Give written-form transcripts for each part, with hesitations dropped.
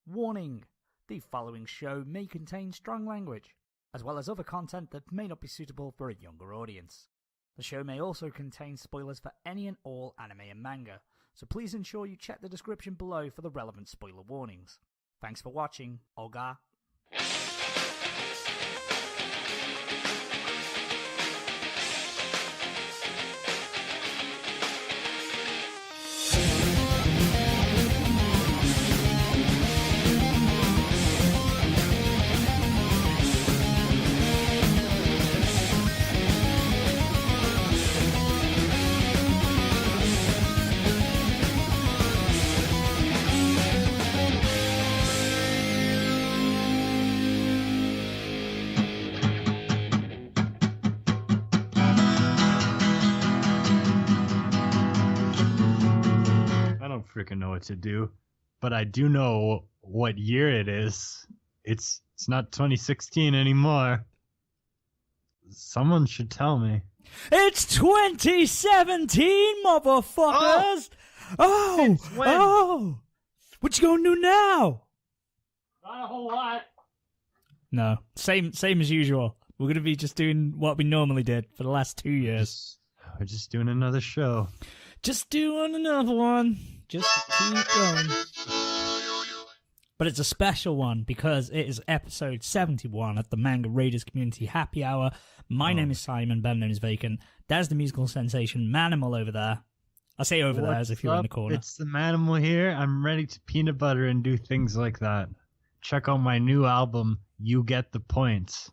Warning! The following show may contain strong language, as well as other content that may not be suitable for a younger audience. The show may also contain spoilers for any and all anime and manga, so please ensure you check the description below for the relevant spoiler warnings. Thanks for watching, Olga. Freaking know what to do, but I do know what year it is. It's not 2016 anymore. Someone should tell me. It's 2017, motherfuckers! Oh! What you gonna do now? Not a whole lot. No, same as usual. We're gonna be just doing what we normally did for the last 2 years. We're just doing another show. Just doing another one. Just keep going. But it's a special one because it is episode 71 at the Manga Raiders Community Happy Hour. My name is Simon, better known as Vacant. There's the musical sensation Manimal over there. I say over there as if you're in the corner. It's the Manimal here. I'm ready to peanut butter and do things like that. Check out my new album, You Get the Points.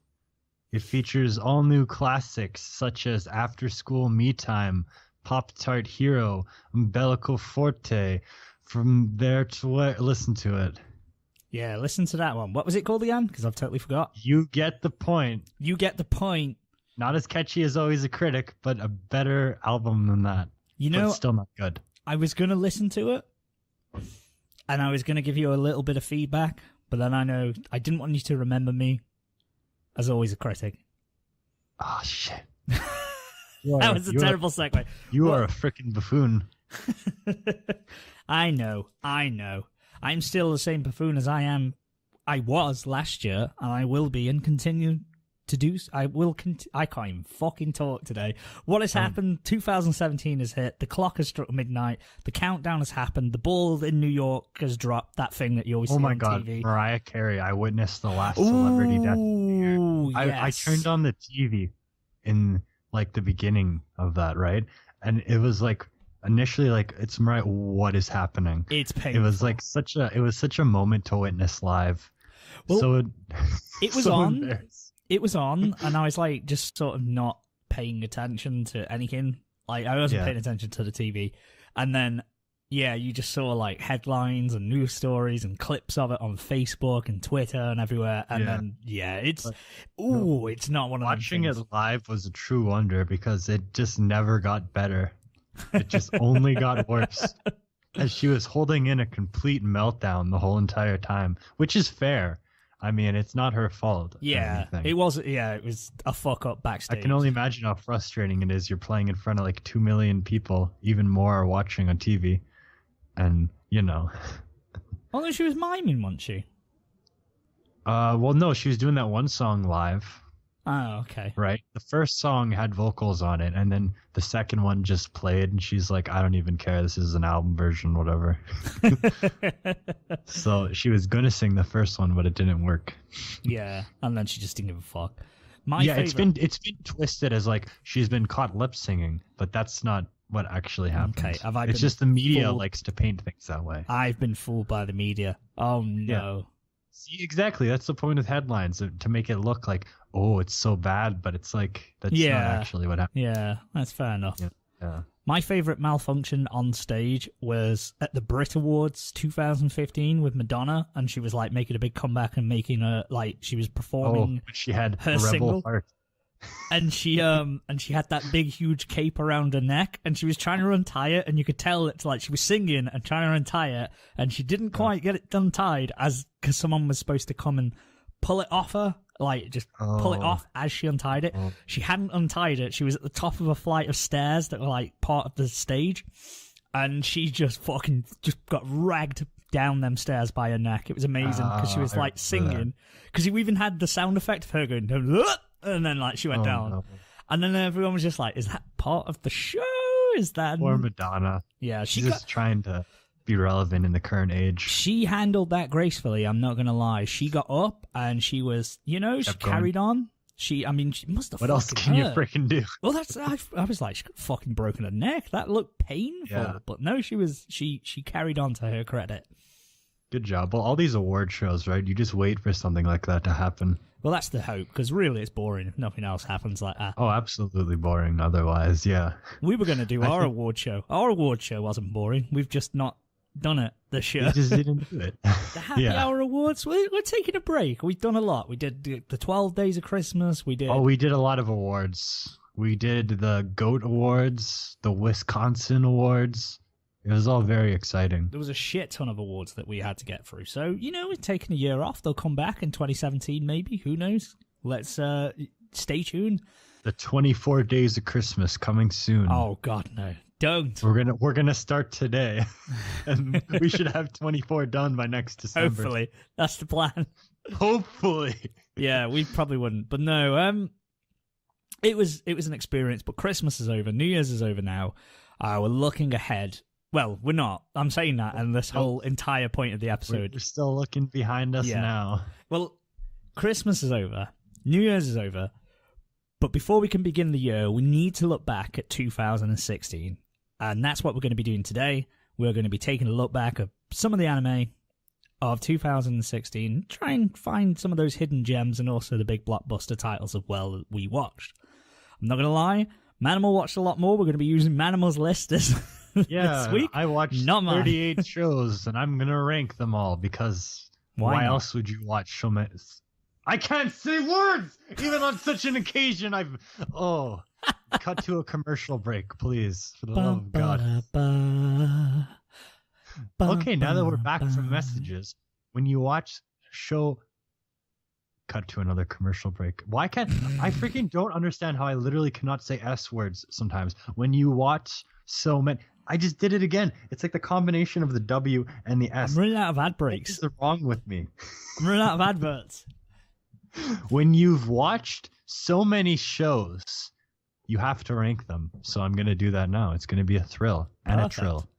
It features all new classics such as After School Me Time, Pop-Tart Hero, Umbilical Forte. From there to where, listen to it. Yeah, listen to that one. What was it called again? Because I've totally forgot. You Get the Point. You Get the Point. Not as catchy as Always a Critic, but a better album than that. You know, but still not good. I was going to listen to it, and I was going to give you a little bit of feedback, but then I know I didn't want you to remember me as Always a Critic. Oh, shit. That was a terrible segue. You are a freaking buffoon. I know. I'm still the same buffoon as I was last year, and I will be and continue to do. I can't even fucking talk today. What has happened? 2017 has hit. The clock has struck midnight. The countdown has happened. The ball in New York has dropped. That thing that you always see on TV. Mariah Carey. I witnessed the last celebrity death of the year. Yes. I turned on the TV in like the beginning of that, right? And it was like initially like, it's Mariah, what is happening? It's painful. It was like such a moment to witness live. Well, so it was on. It was on, and I was like just sort of not paying attention to anything. Like I wasn't paying attention to the TV, and then you just saw like headlines and news stories and clips of it on Facebook and Twitter and everywhere. And then it's not one of them. Watching it live was a true wonder because it just never got better. It just only got worse. As she was holding in a complete meltdown the whole entire time, which is fair. I mean, it's not her fault. Yeah, it was. Yeah, it was a fuck up backstage. I can only imagine how frustrating it is. You're playing in front of like 2 million people, even more are watching on TV, and you know. Although she was miming, wasn't she? Well, no, she was doing that one song live. Oh, okay. Right. The first song had vocals on it, and then the second one just played, and she's like, I don't even care. This is an album version, whatever. So she was going to sing the first one, but it didn't work. Yeah, and then she just didn't give a fuck. It's been twisted as like she's been caught lip singing, but that's not what actually happened. Okay, it's just the media likes to paint things that way. I've been fooled by the media. Oh, no. Yeah. See, exactly. That's the point of headlines, to make it look like, oh, it's so bad, but it's like, that's not actually what happened. Yeah, that's fair enough. Yeah. My favourite malfunction on stage was at the Brit Awards 2015 with Madonna, and she was like making a big comeback and making she was performing she had her Rebel single. Heart. And she had that big huge cape around her neck, and she was trying to untie it, and you could tell it's like she was singing and trying to untie it, and she didn't quite get it untied because someone was supposed to come and pull it off her, like just pull it off as she untied it. She hadn't untied it. She was at the top of a flight of stairs that were like part of the stage, and she just got ragged down them stairs by her neck. It was amazing because she was like singing. Because you even had the sound effect of her going, and then like she went down. No. And then everyone was just like, is that part of the show? Is that... Or Madonna. Yeah. She's just trying to be relevant in the current age. She handled that gracefully, I'm not going to lie. She got up and she was, she carried on. She must have. What else can you freaking do? Well, I was like, she fucking broken her neck. That looked painful. Yeah. But no, she carried on to her credit. Good job. Well, all these award shows, right? You just wait for something like that to happen. Well, that's the hope, because really it's boring if nothing else happens like that. Oh, absolutely boring otherwise, yeah. We were going to do our award show. Our award show wasn't boring. We've just not done it this year. We just didn't do it. The Happy Hour Awards, we're taking a break. We've done a lot. We did the 12 Days of Christmas. We did a lot of awards. We did the GOAT Awards, the Wisconsin Awards. It was all very exciting. There was a shit ton of awards that we had to get through. So, we're taking a year off. They'll come back in 2017, maybe. Who knows? Let's stay tuned. The 24 Days of Christmas coming soon. Oh, God, no. Don't. We're gonna start today. And we should have 24 done by next December. Hopefully. That's the plan. Hopefully. Yeah, we probably wouldn't. But no, it was an experience, but Christmas is over. New Year's is over now. We're looking ahead. Well, we're not. I'm saying that, and this whole entire point of the episode. We're still looking behind us now. Well, Christmas is over. New Year's is over. But before we can begin the year, we need to look back at 2016. And that's what we're going to be doing today. We're going to be taking a look back at some of the anime of 2016, try and find some of those hidden gems and also the big blockbuster titles as well that we watched. I'm not going to lie, Manimal watched a lot more. We're going to be using Manimal's list this week. I watched 38 shows, and I'm going to rank them all because why else would you watch so many? I can't say words, even on such an occasion. Cut to a commercial break, please, for the love of God. Okay, now that we're back from messages, when you watch a show, cut to another commercial break. Why can't I freaking don't understand how I literally cannot say S words sometimes when you watch so many. I just did it again. It's like the combination of the W and the S. I'm running out of ad breaks. What is wrong with me? I'm running out of adverts. When you've watched so many shows, you have to rank them. So I'm going to do that now. It's going to be a thrill and a trill.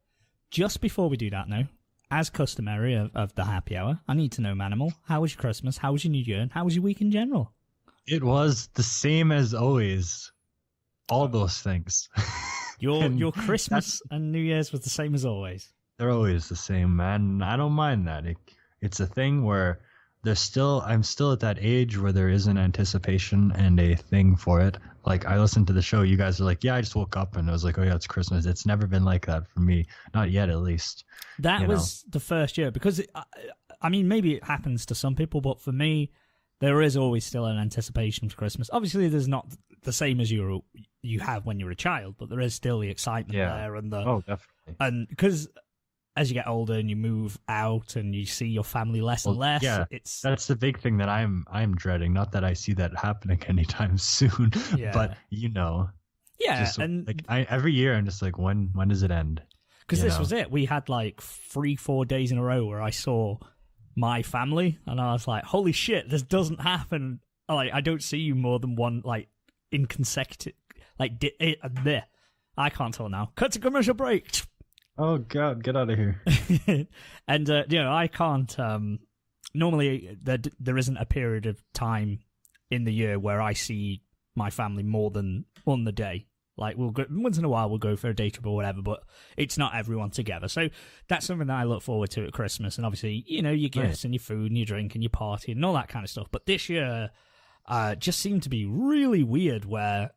Just before we do that now, as customary of the happy hour, I need to know, Manimal, how was your Christmas? How was your New Year? And how was your week in general? It was the same as always. All those things. Your Christmas and New Year's was the same as always. They're always the same, man. I don't mind that. It's a thing where I'm still at that age where there is an anticipation and a thing for it. Like, I listened to the show, you guys are like, yeah, I just woke up and I was like, oh yeah, it's Christmas. It's never been like that for me. Not yet, at least. That was the first year, because maybe it happens to some people, but for me, there is always still an anticipation for Christmas. Obviously, there's not the same as you have when you're a child, but there is still the excitement there. And definitely. And because as you get older and you move out and you see your family less and less, that's the big thing that I'm dreading. Not that I see that happening anytime soon, but every year I'm just like, when does it end? Because this was it. We had like 3-4 days in a row where I saw my family, and I was like, holy shit, this doesn't happen. Like, I don't see you more than one, like, in consecutive, like, there. I can't tell now. Cut to commercial break. Oh God, get out of here. And I can't. Normally, there isn't a period of time in the year where I see my family more than on the day. Like, we'll go once in a while, we'll go for a day trip or whatever, but it's not everyone together. So that's something that I look forward to at Christmas. And obviously, your gifts and your food and your drink and your party and all that kind of stuff. But this year just seemed to be really weird, where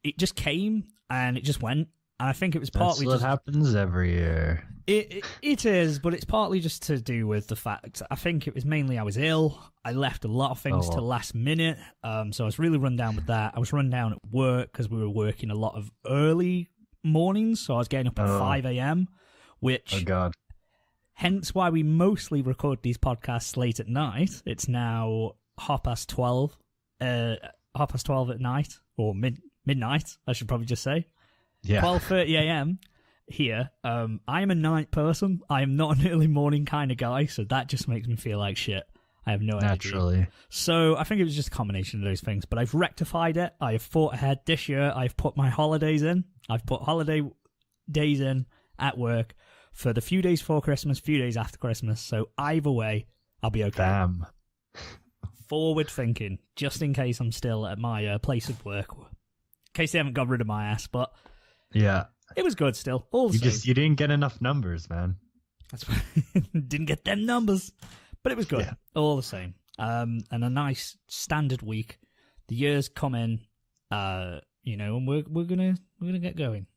it just came and it just went. And I think it was partly That's what happens every year. It is, but it's partly just to do with the fact, I think it was mainly I was ill. I left a lot of things to last minute. So I was really run down with that. I was run down at work because we were working a lot of early mornings. So I was getting up at 5 a.m., which... Oh, God. Hence why we mostly record these podcasts late at night. It's now 12:30 at night, or midnight, I should probably just say. Yeah. 12:30 a.m. here. I am a night person. I am not an early morning kind of guy, so that just makes me feel like shit. I have no energy. Naturally. So I think it was just a combination of those things, but I've rectified it. I have thought ahead this year. I've put my holidays in. I've put holiday days in at work for the few days before Christmas, few days after Christmas. So either way, I'll be okay. Damn. Forward thinking, just in case I'm still at my place of work, in case they haven't got rid of my ass. But yeah, it was good still. All the same. You didn't get enough numbers, man. That's why didn't get them numbers, but it was good. Yeah. All the same. And a nice standard week. The year's come in, and we're gonna get going.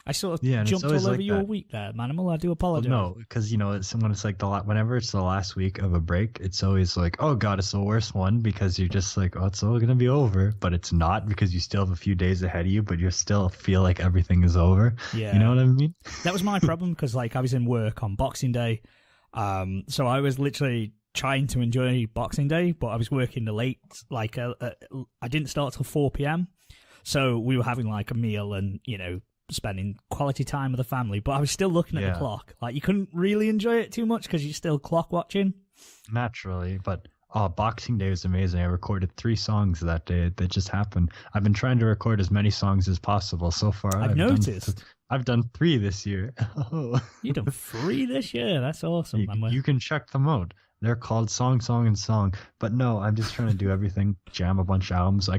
I sort of jumped all over your week there, Manimal. I do apologize. Well, no, because when it's like whenever it's the last week of a break, it's always like, oh god, it's the worst one because you're just like, oh, it's all gonna be over, but it's not because you still have a few days ahead of you, but you still feel like everything is over. Yeah, you know what I mean? That was my problem because I was in work on Boxing Day, so I was literally trying to enjoy Boxing Day, but I was working the late. I didn't start till 4 p.m, so we were having a meal and spending quality time with the family, but I was still looking at the clock. You couldn't really enjoy it too much because you're still clock watching. Naturally, but Boxing Day was amazing. I recorded 3 songs that day. That just happened. I've been trying to record as many songs as possible so far. I've noticed. I've done 3 this year. You've done 3 this year? That's awesome. You can check them out. They're called Song, Song, and Song. But no, I'm just trying to do everything, jam a bunch of albums.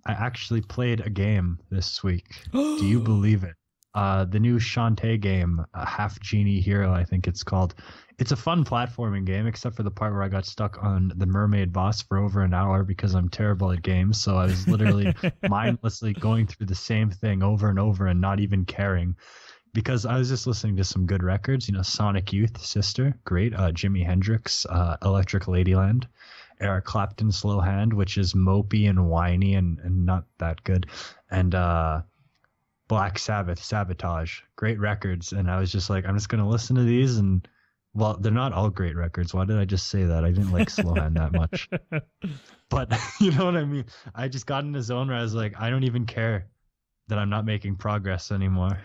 I actually played a game this week. Do you believe it? The new Shantae game, Half Genie Hero, I think it's called. It's a fun platforming game, except for the part where I got stuck on the mermaid boss for over an hour because I'm terrible at games. So I was literally mindlessly going through the same thing over and over and not even caring because I was just listening to some good records. Sonic Youth, Sister, great. Jimi Hendrix, Electric Ladyland. Eric Clapton, Slow Hand, which is mopey and whiny and not that good. And Black Sabbath, Sabotage, great records. And I was just like, I'm just going to listen to these. And, well, they're not all great records. Why did I just say that? I didn't like Slow Hand that much. But you know what I mean? I just got in a zone where I was like, I don't even care that I'm not making progress anymore.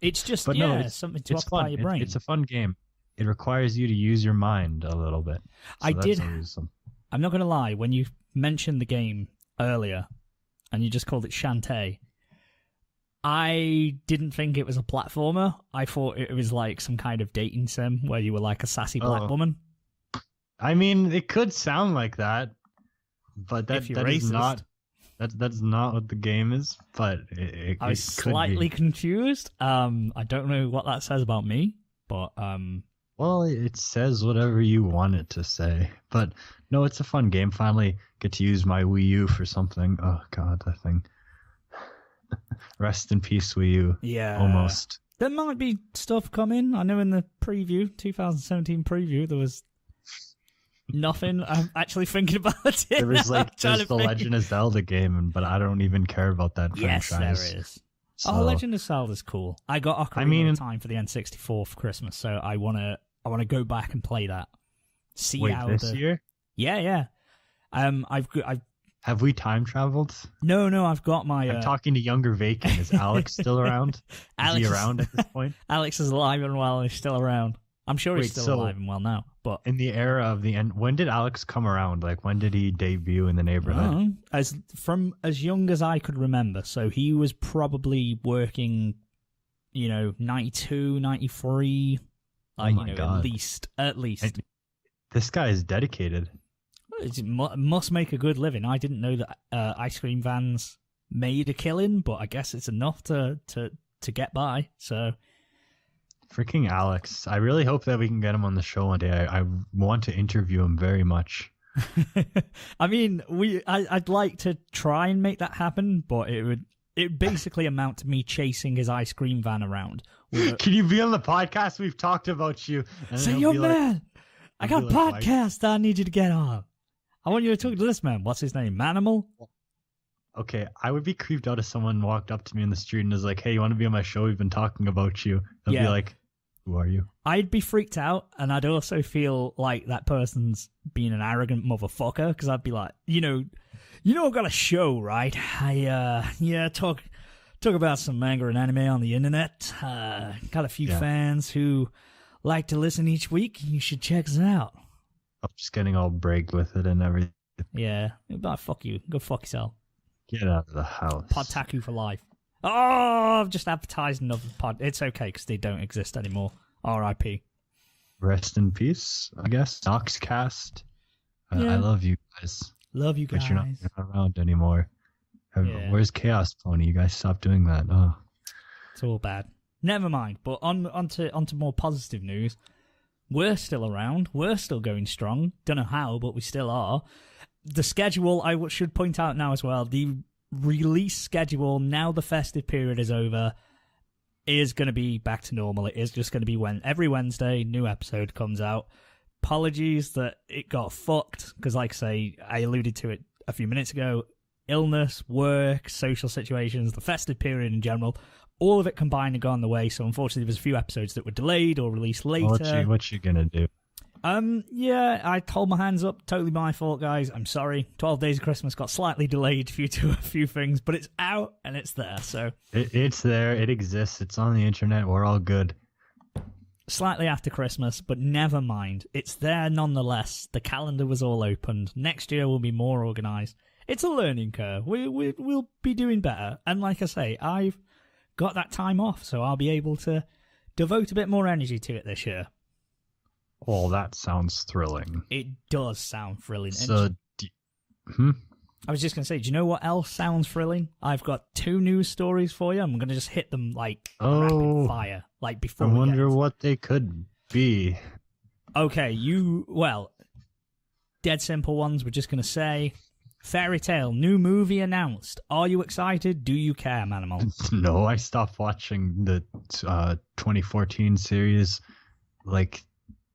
It's just, something to occupy fun. your brain. It's a fun game. It requires you to use your mind a little bit. So I'm not going to lie, when you mentioned the game earlier and you just called it Shantae, I didn't think it was a platformer. I thought it was like some kind of dating sim where you were like a sassy black woman. I mean, it could sound like that, but that is not that's not what the game is, but I was slightly confused. I don't know what that says about me, but well, it says whatever you want it to say. But no, it's a fun game. Finally get to use my Wii U for something. Oh, God, that thing. Rest in peace, Wii U. Yeah. Almost. There might be stuff coming. I know in the preview, 2017 preview, there was nothing. I'm actually thinking about it. There was there's the Legend of Zelda game, but I don't even care about that franchise. Yes, there is. So, Legend of Zelda is cool. I got Ocarina of Time for the N64 for Christmas, so I want to go back and play that. This year? Yeah. Have we time traveled? No. I've got my. I'm talking to younger Vacant. Is Alex still around? Is he around at this point? Alex is alive and well, and he's still around. I'm sure he's still alive and well now. But in the era of the end, when did Alex come around? When did he debut in the neighborhood? As young as I could remember. So he was probably working, 92, 93. God. At least. This guy is dedicated. It must make a good living. I didn't know that ice cream vans made a killing, but I guess it's enough to get by. So, freaking Alex! I really hope that we can get him on the show one day. I want to interview him very much. I mean, I'd like to try and make that happen, but it basically amount to me chasing his ice cream van around. Can you be on the podcast? We've talked about you. Say, yo, man, I got a podcast that I need you to get on. I want you to talk to this man. What's his name? Manimal? Okay, I would be creeped out if someone walked up to me in the street and was like, hey, you want to be on my show? We've been talking about you. They'll be like, who are you? I'd be freaked out, and I'd also feel like that person's being an arrogant motherfucker, because I'd be like, I've got a show, right? I talk talk about some manga and anime on the internet. Got a few fans who like to listen each week. You should check us out. I'm just getting all bragged with it and everything. Yeah, but fuck you. Go fuck yourself. Get out of the house. Podtaku for life. Oh, I've just advertised another pod. It's okay because they don't exist anymore. R.I.P. Rest in peace, I guess. Noxcast. Yeah. I love you guys. Love you guys. But you're not around anymore. Yeah. Where's Chaos Pony? You guys stopped doing that. Oh, it's all bad. Never mind. But onto more positive news. We're still around. We're still going strong. Don't know how, but we still are. The schedule, I should point out now as well, the release schedule, now the festive period is over, is going to be back to normal. It is just going to be when every Wednesday, new episode comes out. Apologies that it got fucked, because like I say, I alluded to it a few minutes ago. Illness, work, social situations, the festive period in general, all of it combined and gone the way. So unfortunately, there was a few episodes that were delayed or released later. What you gonna do? Yeah, I hold my hands up. Totally my fault, guys. I'm sorry. 12 Days of Christmas got slightly delayed due to a few things, but it's out and it's there. So it's there. It exists. It's on the internet. We're all good. Slightly after Christmas, but never mind. It's there nonetheless. The calendar was all opened. Next year will be more organised. It's a learning curve. We'll be doing better. And like I say, I've got that time off, so I'll be able to devote a bit more energy to it this year. Oh, that sounds thrilling. It does sound thrilling. So, I was just going to say, do you know what else sounds thrilling? I've got 2 news stories for you. I'm going to just hit them like rapid fire, like before. I wonder what they could be. Okay, dead simple ones. We're just going to say, Fairy Tail, new movie announced. Are you excited? Do you care, Manimal? No, I stopped watching the 2014 series like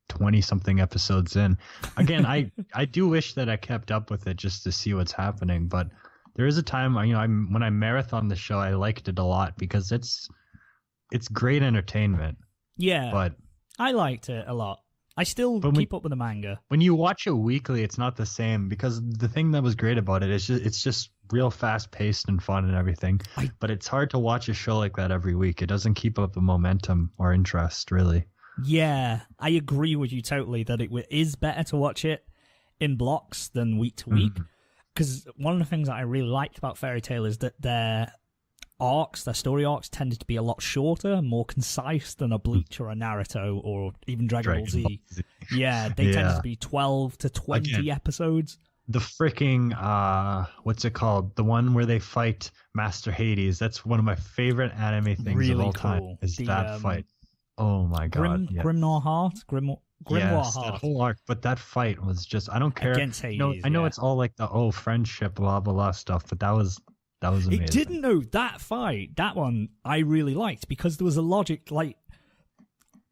20-something episodes in. Again, I do wish that I kept up with it just to see what's happening, but there is a time, when I marathon the show, I liked it a lot because it's great entertainment. Yeah, but I liked it a lot. I still keep up with the manga. When you watch it weekly, it's not the same because the thing that was great about it is it's just real fast paced and fun and everything. But it's hard to watch a show like that every week. It doesn't keep up the momentum or interest, really. Yeah, I agree with you totally that it is better to watch it in blocks than week to week. Because one of the things that I really liked about Fairy Tail is that their story arcs tended to be a lot shorter, more concise than a Bleach or a Naruto or even Dragon Ball Z. Yeah, they tended to be 12 to 20 episodes. The freaking, what's it called? The one where they fight Master Hades. That's one of my favorite anime things really of all cool. time, is that fight. Oh my god. Grimoire Heart? Grimoire Heart. That whole arc, but that fight was just, I don't care. Against Hades, I know it's all like the friendship, blah blah blah stuff, but that was amazing. It didn't know that fight. That one I really liked because there was a logic. Like,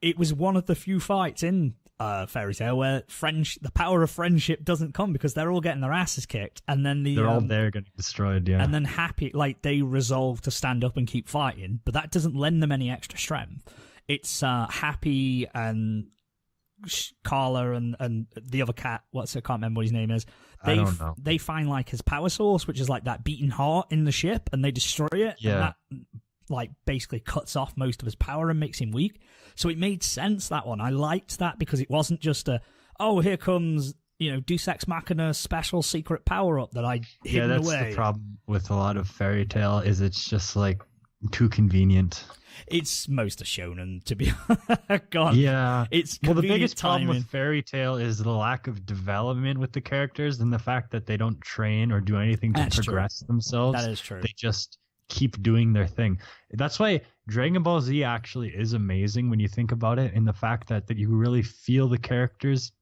it was one of the few fights in Fairy Tail where the power of friendship doesn't come because they're all getting their asses kicked, and then they're all there getting destroyed. Yeah, and then Happy, like, they resolve to stand up and keep fighting, but that doesn't lend them any extra strength. It's Happy and Carla and the other cat. I can't remember what his name is. I don't know. They find like his power source, which is like that beating heart in the ship, and they destroy it. Yeah. And that like basically cuts off most of his power and makes him weak. So it made sense, that one. I liked that because it wasn't just here comes, Deus Ex Machina special secret power up that I hidden away. Yeah, that's the problem with a lot of Fairy Tail, is it's just like too convenient. It's most a shonen, to be God. Yeah. It's the biggest timing. problem with Fairy Tail is the lack of development with the characters and the fact that they don't train or do anything to progress themselves. That is true. They just keep doing their thing. That's why Dragon Ball Z actually is amazing when you think about it, in the fact that you really feel the characters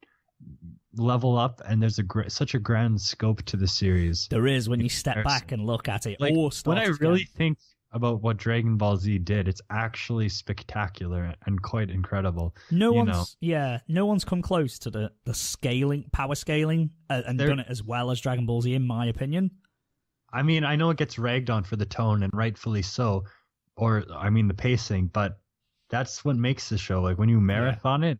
level up, and there's such a grand scope to the series. There is when you step back and look at it. Like, when I really think about what Dragon Ball Z did, it's actually spectacular and quite incredible. No one's come close to the power scaling, and done it as well as Dragon Ball Z, in my opinion. I mean, I know it gets ragged on for the tone, and rightfully so, the pacing, but that's what makes the show. Like, when you marathon it,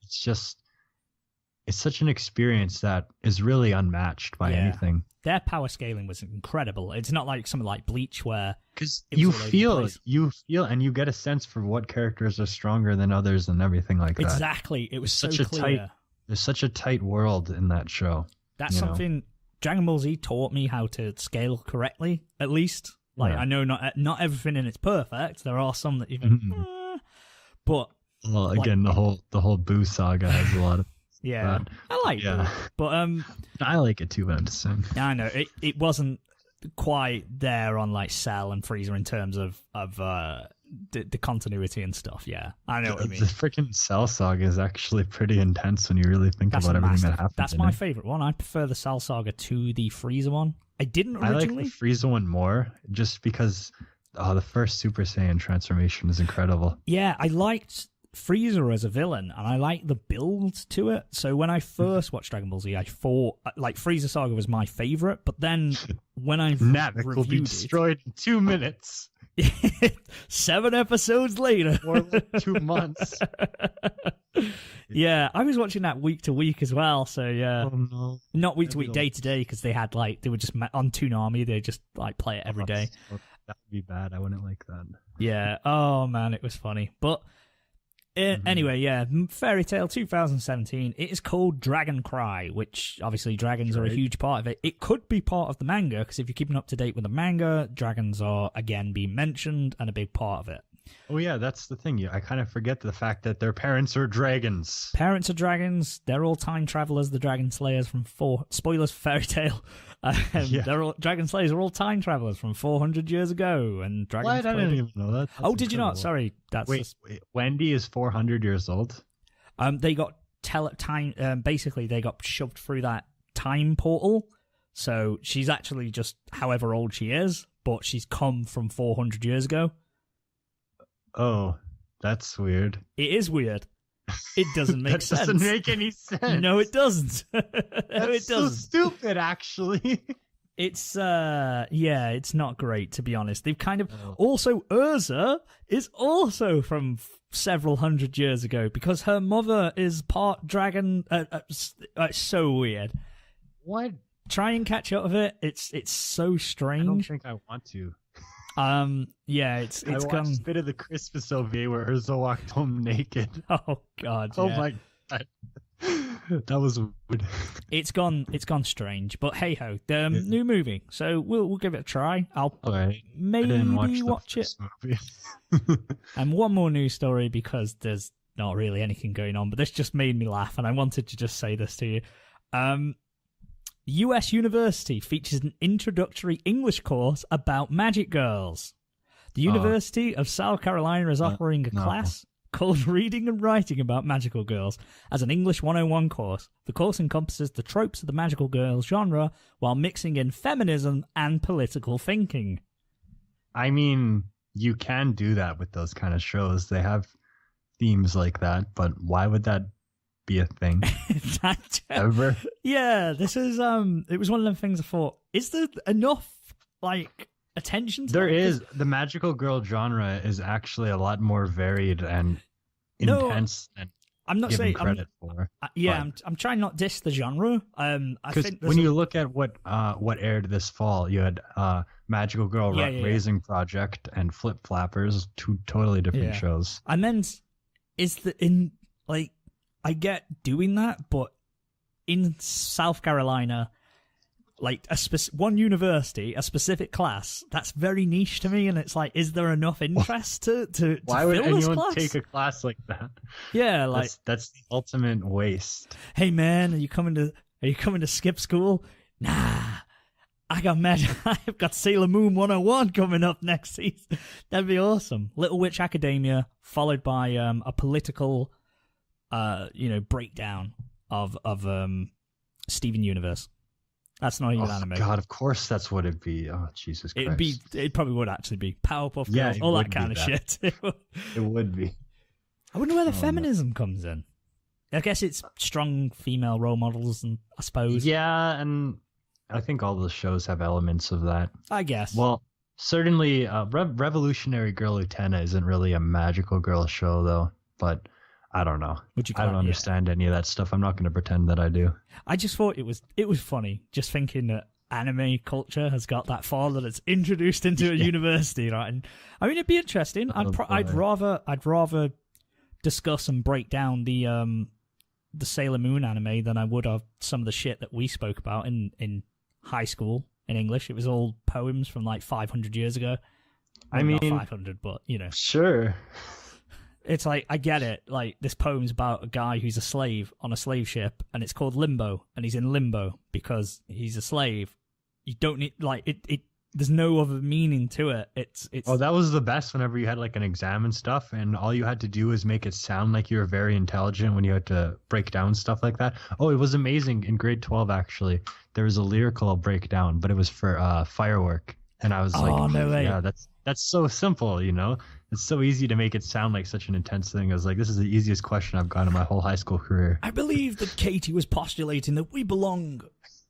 it's such an experience that is really unmatched by anything. Their power scaling was incredible. It's not like something like Bleach where because you feel and you get a sense for what characters are stronger than others and everything like that. Exactly. It was such so a clear. There's such a tight world in that show. That's something Dragon Ball Z taught me how to scale correctly, at least. Like, I know not everything in it's perfect. There are some that you think, but... Well, again, the whole Boo saga has a lot of... Yeah, I like Boo, but... I like it too, but I'm just saying. I know, it wasn't quite there on, like, Cell and Frieza in terms of the continuity and stuff, yeah. I know what you mean. The freaking Cell saga is actually pretty intense when you really think about everything that happened. That's my favourite one. I prefer the Cell saga to the Frieza one. I didn't originally. I like the Frieza one more, just because the first Super Saiyan transformation is incredible. Yeah, I liked Frieza as a villain, and I liked the build to it. So when I first watched Dragon Ball Z, I thought like Frieza saga was my favourite. But then when I Namek will be destroyed in 2 minutes. 7 episodes later, or like 2 months. Yeah, I was watching that week to week as well. So yeah, no. Not week to week, day to day, because they were just on Toonami. They just like play it every day. That would be bad. I wouldn't like that. Yeah. Oh man, it was funny. But anyway, yeah, Fairy Tail 2017. It is called Dragon Cry, which obviously dragons are a huge part of it. It could be part of the manga, because if you're keeping up to date with the manga, dragons are again being mentioned and a big part of it. Oh yeah, that's the thing. I kind of forget the fact that their parents are dragons. Parents are dragons. They're all time travelers. The Dragon Slayers from spoilers for Fairy Tail. They're all Dragon Slayers are all time travelers from 400 years ago. And dragons. What? I didn't even know that. That's did you not? Sorry, that's wait. Wendy is 400 years old. They got time. Basically, they got shoved through that time portal. So she's actually just however old she is, but she's come from 400 years ago. Oh, that's weird. It is weird. It doesn't make sense. That doesn't make any sense. No, it doesn't. That's so stupid, actually. It's, it's not great, to be honest. They've kind of... Also, Urza is also from several hundred years ago, because her mother is part dragon. It's so weird. What? Try and catch up with it. It's so strange. I don't think I want to. It's I watched gone. A bit of the Christmas OVA where Urza walked home naked. Oh God! Oh my God, that was weird. It's gone strange, but hey ho, the new movie. So we'll give it a try. I'll maybe watch it. And one more news story, because there's not really anything going on, but this just made me laugh, and I wanted to just say this to you. US University features an introductory English course about magic girls. The University of South Carolina is offering a class called Reading and Writing About Magical Girls as an English 101 course. The course encompasses the tropes of the magical girls genre while mixing in feminism and political thinking. I mean, you can do that with those kind of shows. They have themes like that, but why would that be a thing ever? Yeah, this is it was one of them things I thought, is there enough like attention to there is the magical girl genre is actually a lot more varied and intense than I'm not saying credit for. I'm trying not to diss the genre. I think when you look at what aired this fall, you had Magical Girl Raising Project and Flip Flappers, 2 totally different shows. And then I get doing that, but in South Carolina, like one university, a specific class, that's very niche to me, and it's like, is there enough interest to why fill would anyone this class? Take a class like that? Yeah, like that's the ultimate waste. Hey man, are you coming to skip school? Nah. I've got Sailor Moon 101 coming up next season. That'd be awesome. Little Witch Academia, followed by a political breakdown of Steven Universe. That's not even anime. God, of course that's what it'd be. Oh, Jesus Christ. It probably would actually be Powerpuff Girls, all that kind of shit. It would be. I wonder where the feminism comes in. I guess it's strong female role models, and I suppose. Yeah, and I think all the shows have elements of that. I guess. Well, certainly Revolutionary Girl Utena isn't really a magical girl show, though, but I don't know. Would you I don't understand any of that stuff. I'm not going to pretend that I do. I just thought it was funny, just thinking that anime culture has got that far that it's introduced into a university, right? And I mean, it'd be interesting. I'd rather discuss and break down the Sailor Moon anime than I would have some of the shit that we spoke about in high school in English. It was all poems from like 500 years ago. I mean, not 500, but you know, sure. It's like, I get it. Like, this poem's about a guy who's a slave on a slave ship, and it's called Limbo, and he's in limbo because he's a slave. You don't need, like, it there's no other meaning to it. It's. Oh, that was the best whenever you had, like, an exam and stuff, and all you had to do was make it sound like you were very intelligent when you had to break down stuff like that. Oh, it was amazing in grade 12, actually. There was a lyrical breakdown, but it was for Firework. And I was like, no way. Yeah, that's so simple, you know? It's so easy to make it sound like such an intense thing. I was like, this is the easiest question I've gotten in my whole high school career. I believe that Katie was postulating that we belong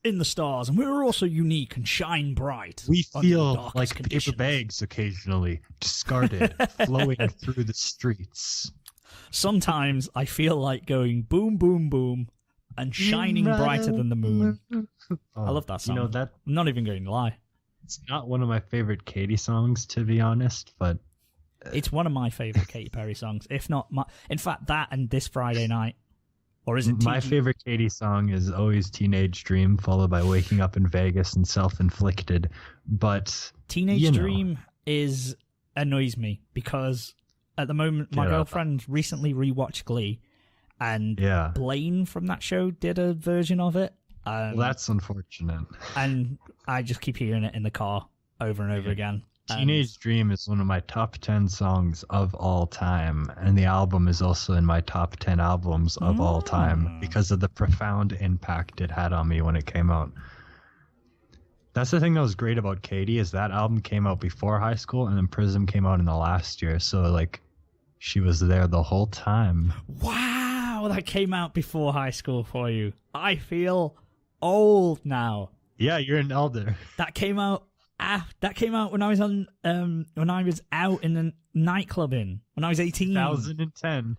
in the stars and we're also unique and shine bright. We feel like paper bags occasionally, discarded, flowing through the streets. Sometimes I feel like going boom, boom, boom and shining brighter than the moon. I love that song. You know, that, I'm not even going to lie. It's not one of my favorite Katy songs, to be honest, but... It's one of my favorite Katy Perry songs, if not my... In fact, that and This Friday Night. Or is it... My favorite Katy song is always Teenage Dream, followed by Waking Up in Vegas and Self-Inflicted, but... Teenage Dream annoys me, because at the moment, my girlfriend recently rewatched Glee, and Blaine from that show did a version of it. Well, that's unfortunate. And I just keep hearing it in the car over and over again. Teenage Dream is one of my top 10 songs of all time, and the album is also in my top 10 albums of all time because of the profound impact it had on me when it came out. That's the thing that was great about Katy, is that album came out before high school, and then Prism came out in the last year, so like she was there the whole time. Wow, that came out before high school for you. I feel old now. Yeah, you're an elder. That came out when I was when I was out in the nightclubbing when I was 18. 2010.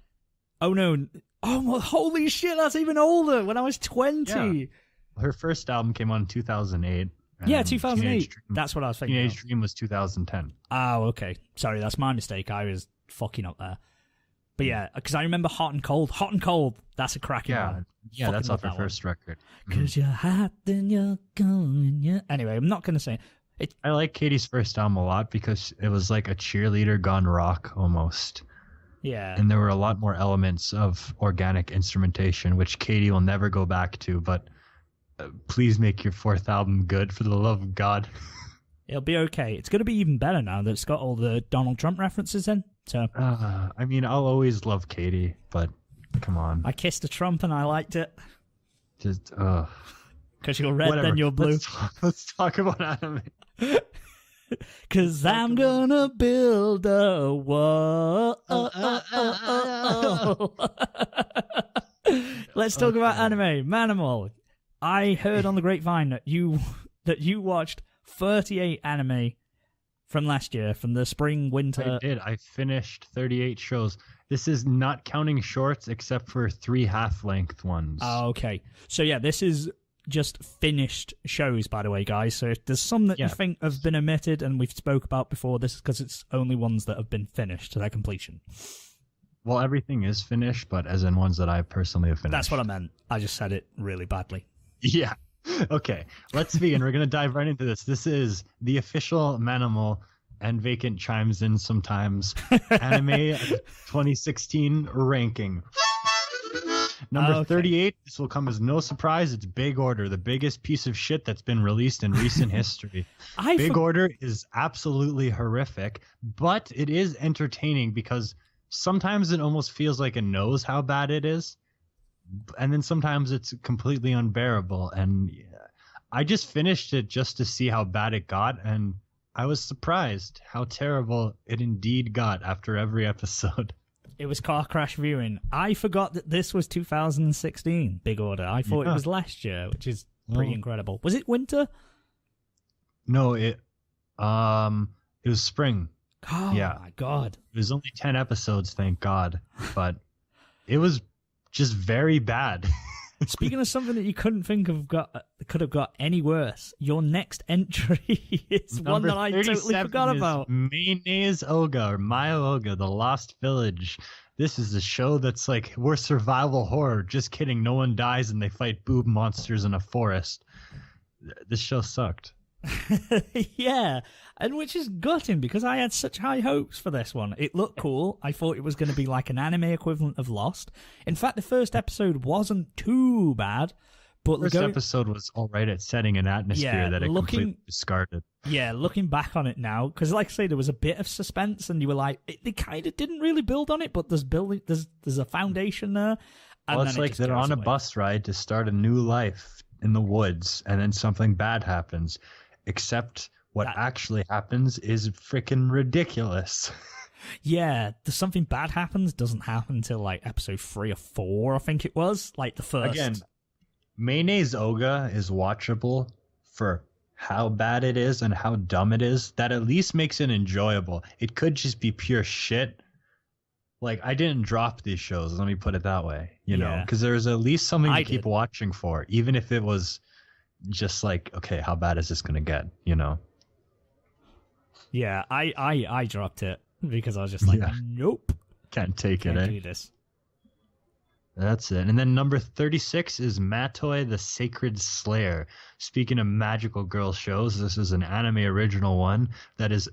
Oh no! Oh well, holy shit! That's even older. When I was 20. Yeah. Her first album came out in 2008. Yeah, 2008. That's what I was thinking. Teenage Dream was 2010. Oh, okay. Sorry, that's my mistake. I was fucking up there. But yeah, because I remember Hot and Cold. Hot and Cold. That's a cracking one. Yeah, that's off her first record. Because you're hot, then you're going. Yeah. Anyway, I'm not gonna say it. I like Katy's first album a lot because it was like a cheerleader gone rock almost. Yeah. And there were a lot more elements of organic instrumentation, which Katy will never go back to. But please make your fourth album good, for the love of God. It'll be okay. It's going to be even better now that it's got all the Donald Trump references in. So, I mean, I'll always love Katy, but come on. I kissed a Trump and I liked it. Just, because you're red, then you're blue. Let's talk about anime. Because I'm gonna build a wall. Let's talk about anime. Manimal. I heard on the grapevine that you watched 38 anime from last year, from the spring, winter. I did. I finished 38 shows. This is not counting shorts except for 3 half-length ones. Oh, okay. So yeah, this is just finished shows, by the way, guys. So if there's some that you think have been omitted and we've spoke about before, this is because it's only ones that have been finished to their completion. Well, everything is finished, but as in ones that I personally have finished. That's what I meant. I just said it really badly. Yeah. Okay, let's begin. We're going to dive right into this. This is the official Manimal, and Vacant chimes in sometimes, anime 2016 ranking. Number 38, this will come as no surprise. It's Big Order, the biggest piece of shit that's been released in recent history. Big Order is absolutely horrific, but it is entertaining because sometimes it almost feels like it knows how bad it is. And then sometimes it's completely unbearable. And I just finished it just to see how bad it got. And I was surprised how terrible it indeed got after every episode. It was car crash viewing. I forgot that this was 2016, Big Order. I thought it was last year, which is pretty incredible. Was it winter? No, it was spring. Oh, my God. It was only 10 episodes, thank God. But It was just very bad. Speaking of something that you couldn't think of could have got any worse, your next entry is one that I totally forgot about. Mayonnaise Oga, or Maya Oga, The Lost Village. This is a show that's like, we're survival horror. Just kidding. No one dies and they fight boob monsters in a forest. This show sucked. Yeah, and which is gutting because I had such high hopes for this one. It looked cool. I thought it was going to be like an anime equivalent of Lost. In fact, the first episode wasn't too bad. But the first episode was all right at setting an atmosphere that it completely discarded. Yeah, looking back on it now, because like I say, there was a bit of suspense, and you were like, they kind of didn't really build on it, but there's a foundation there. And well, it's like they're on a bus ride to start a new life in the woods, and then something bad happens. Except what actually happens is freaking ridiculous. Yeah, there's something bad happens. Doesn't happen until like episode 3 or 4, I think it was. Like the first. Again, Mayonnaise Oga is watchable for how bad it is and how dumb it is. That at least makes it enjoyable. It could just be pure shit. Like, I didn't drop these shows, let me put it that way, you know, because there's at least something to keep watching for, even if it was just like, okay, how bad is this going to get, you know? Yeah, I dropped it because I was just like, nope. Can't take it, Can't do this. That's it. And then number 36 is Matoi the Sacred Slayer. Speaking of magical girl shows, this is an anime original one that is,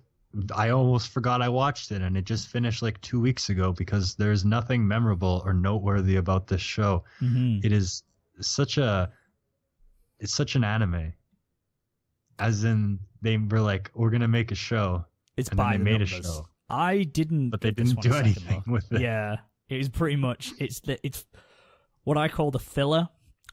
I almost forgot I watched it, and it just finished like 2 weeks ago because there's nothing memorable or noteworthy about this show. Mm-hmm. It is such an anime. As in, they were like, we're going to make a show. It's and by then they made numbers. A show. I didn't. But they didn't do anything with it. Yeah. It was pretty much, it's what I call the filler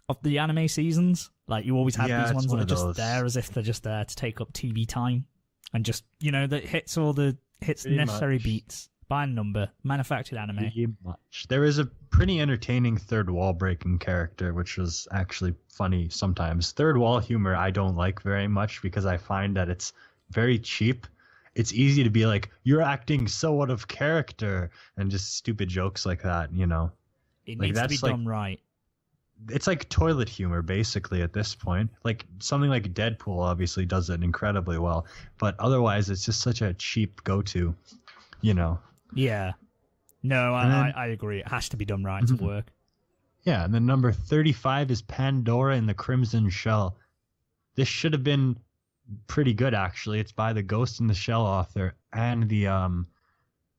of the anime seasons. Like, you always have these ones that are just there as if they're just there to take up TV time. And just, you know, that hits the necessary beats by number. Manufactured anime. Pretty much. There is a pretty entertaining third wall breaking character, which was actually funny sometimes. Third wall humor I don't like very much because I find that it's very cheap. It's easy to be like, you're acting so out of character, and just stupid jokes like that, you know? It needs to be done right. It's like toilet humor, basically, at this point. Like, something like Deadpool obviously does it incredibly well, but otherwise it's just such a cheap go-to, you know? Yeah. No, I agree. It has to be done right to work. Yeah, and then number 35 is Pandora and the Crimson Shell. This should have been pretty good, actually. It's by the Ghost in the Shell author and the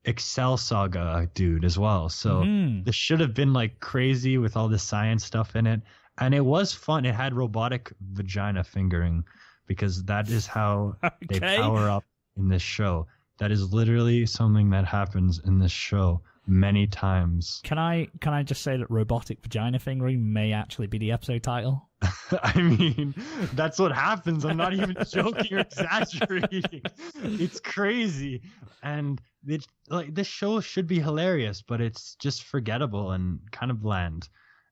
Excel Saga dude as well. So this should have been like crazy with all the science stuff in it. And it was fun. It had robotic vagina fingering because that is how they power up in this show. That is literally something that happens in this show many times. Can I just say that robotic vagina fingering may actually be the episode title? I mean, that's what happens. I'm not even joking or exaggerating. It's crazy. And this show should be hilarious, but it's just forgettable and kind of bland.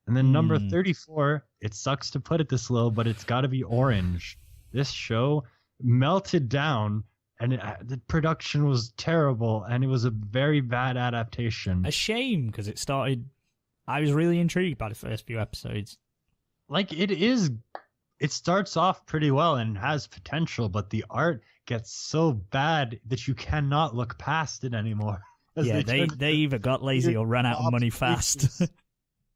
And then number 34, it sucks to put it this low, but it's got to be Orange. This show melted down, and the production was terrible, and it was a very bad adaptation. A shame, because I was really intrigued by the first few episodes. Like, it starts off pretty well and has potential, but the art gets so bad that you cannot look past it anymore. Yeah, they either got lazy or ran out of money fast.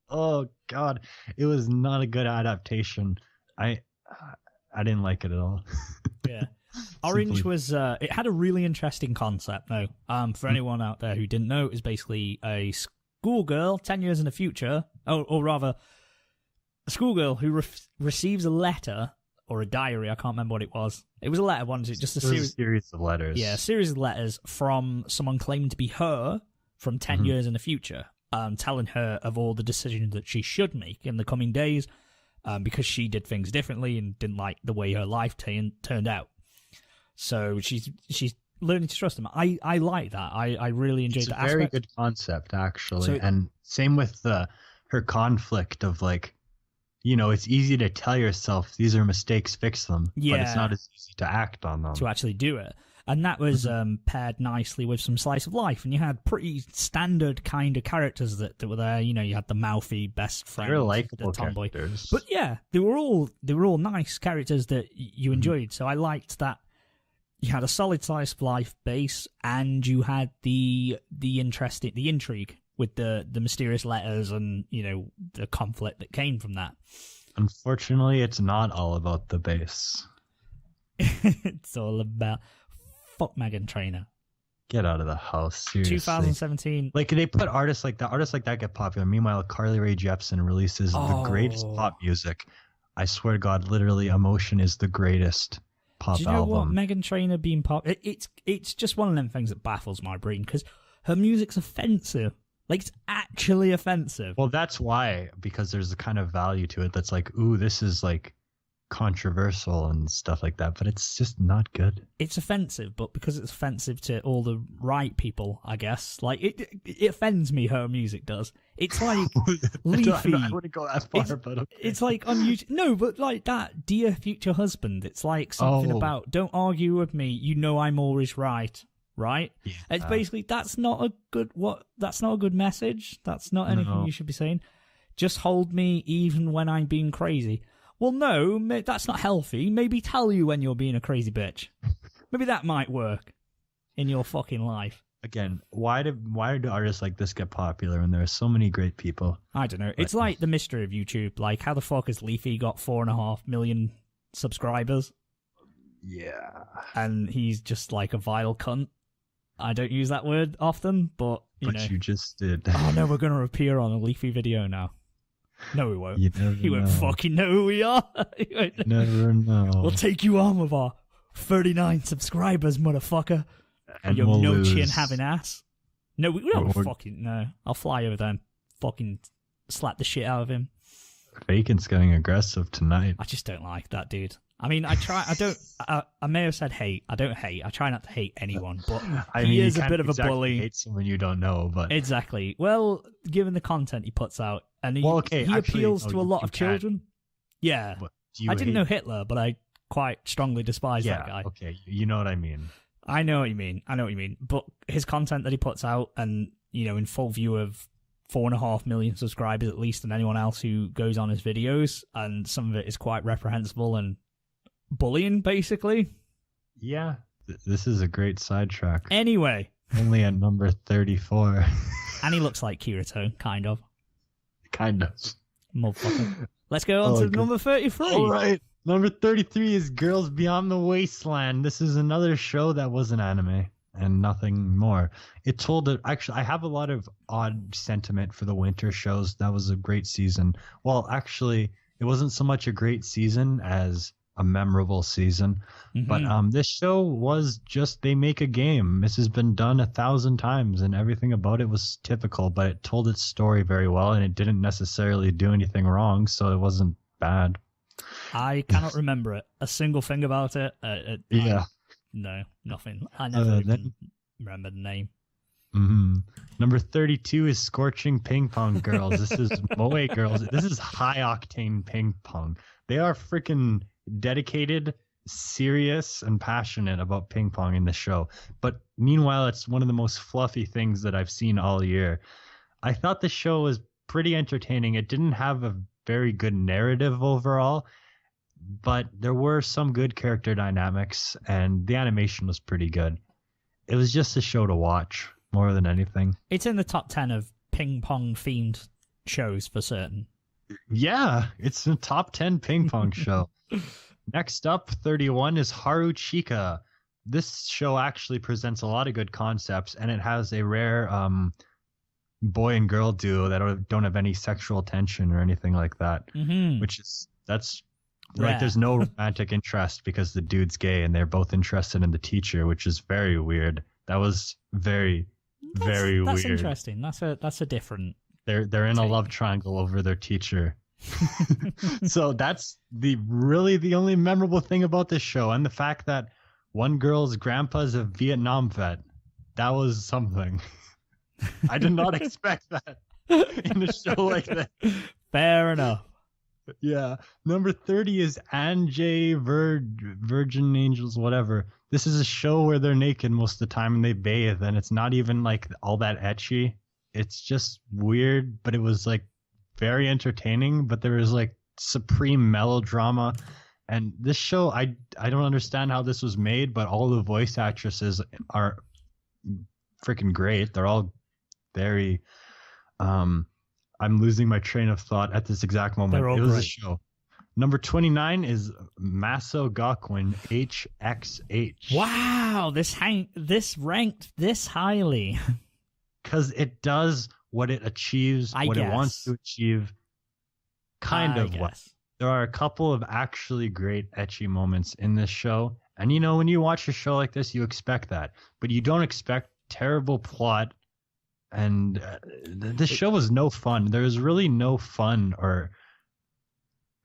Oh God, it was not a good adaptation. I didn't like it at all. Yeah, Orange was it had a really interesting concept though. For anyone out there who didn't know, it was basically a schoolgirl 10 years in the future, or rather, a schoolgirl who receives a letter or a diary. I can't remember what it was. It was a letter, wasn't it? Just a series of letters. Yeah, a series of letters from someone claiming to be her from 10 years in the future, telling her of all the decisions that she should make in the coming days, because she did things differently and didn't like the way her life turned out. So she's learning to trust him. I like that. I really enjoyed that aspect. It's a very good concept, actually. And same with her conflict of like, you know, it's easy to tell yourself these are mistakes, fix them. Yeah. But it's not as easy to act on them. To actually do it. And that was paired nicely with some slice of life, and you had pretty standard kind of characters that were there. You know, you had the mouthy best friend, They're likable the tomboy. characters. But yeah, they were all nice characters that you enjoyed. So I liked that you had a solid slice of life base, and you had the intrigue with the mysterious letters and, you know, the conflict that came from that. Unfortunately, it's not all about the base. It's all about fuck Meghan Trainor. Get out of the house, seriously. 2017. Like, they put artists like that get popular. Meanwhile, Carly Rae Jepsen releases the greatest pop music. I swear to God, literally, Emotion is the greatest pop album. Do you know album. what? Meghan Trainor being pop... It's just one of them things that baffles my brain, because her music's offensive. Like, it's actually offensive. Well, that's why, because there's a kind of value to it that's like, ooh, this is like controversial and stuff like that, but it's just not good. It's offensive, but because it's offensive to all the right people, I guess, like, it offends me, her music does. It's like leafy. I wouldn't go that far, but okay. It's like on YouTube. No, but like that, Dear Future Husband, it's like something about, don't argue with me, you know I'm always right. Right? Yeah. It's basically, that's not a good message. That's not anything you should be saying. Just hold me even when I'm being crazy. Well, no, that's not healthy. Maybe tell you when you're being a crazy bitch. Maybe that might work in your fucking life. Again, why do artists like this get popular when there are so many great people? I don't know. It's like the mystery of YouTube. Like, how the fuck has Leafy got 4.5 million subscribers? Yeah. And he's just like a vile cunt. I don't use that word often, but you know. You just did. Oh no, we're going to appear on a Leafy video now. No, we won't. He won't fucking know who we are. Never know. We'll take you on with our 39 subscribers, motherfucker. And your we'll no lose. chin having ass. No, we don't fucking no. I'll fly over there and fucking slap the shit out of him. Vacant's getting aggressive tonight. I just don't like that dude. I mean, I may have said hate. I don't hate. I try not to hate anyone, but he is a bit of a bully. Hate someone you don't know, but exactly. Well, given the content he puts out, and he appeals to a lot of children. Yeah, I didn't know Hitler, but I quite strongly despise that guy. Okay, you know what I mean. I know what you mean. But his content that he puts out, and you know, in full view of 4.5 million subscribers at least, and anyone else who goes on his videos, and some of it is quite reprehensible and bullying, basically. Yeah, this is a great sidetrack. Anyway, only at number 34. And he looks like Kirito, kind of. Motherfucker. Let's go on to number 33. All right. Number 33 is Girls Beyond the Wasteland. This is another show that was an anime and nothing more. It told it. Actually, I have a lot of odd sentiment for the winter shows. That was a great season. Well, actually, it wasn't so much a great season as a memorable season. Mm-hmm. But this show was just, they make a game. This has been done 1,000 times and everything about it was typical, but it told its story very well and it didn't necessarily do anything wrong, so it wasn't bad. I cannot remember it. A single thing about it. No, nothing. I never even remember the name. Mm-hmm. Number 32 is Scorching Ping Pong Girls. This is Moe Girls. This is high octane ping pong. They are freaking dedicated, serious, and passionate about ping pong in the show. But meanwhile, it's one of the most fluffy things that I've seen all year. I thought the show was pretty entertaining. It didn't have a very good narrative overall, but there were some good character dynamics, and the animation was pretty good. It was just a show to watch more than anything. It's in the top 10 of ping pong themed shows for certain. Yeah, it's a top 10 ping pong show. Next up, 31 is Haru Chika. This show actually presents a lot of good concepts, and it has a rare boy and girl duo that don't have any sexual tension or anything like that. Mm-hmm. That's rare. Like, there's no romantic interest because the dude's gay and they're both interested in the teacher, which is very weird. That was very weird. That's interesting. That's a different. They're in a love triangle over their teacher. So that's the only memorable thing about this show, and the fact that one girl's grandpa's a Vietnam vet. That was something. I did not expect that in a show like that. Fair enough. Yeah. Number 30 is Anjay Virgin Angels, whatever. This is a show where they're naked most of the time and they bathe, and it's not even like all that ecchi. It's just weird, but it was like very entertaining. But there was like supreme melodrama. And this show, I don't understand how this was made, but all the voice actresses are freaking great. They're all very I'm losing my train of thought at this exact moment. They're all It was great. a show. Number 29 is Maso Gakuen HXH. Wow, this ranked this highly. Because it does what it achieves, what it wants to achieve. Kind of what. There are a couple of actually great ecchi moments in this show. And you know, when you watch a show like this, you expect that. But you don't expect terrible plot. And this show was no fun. There was really no fun or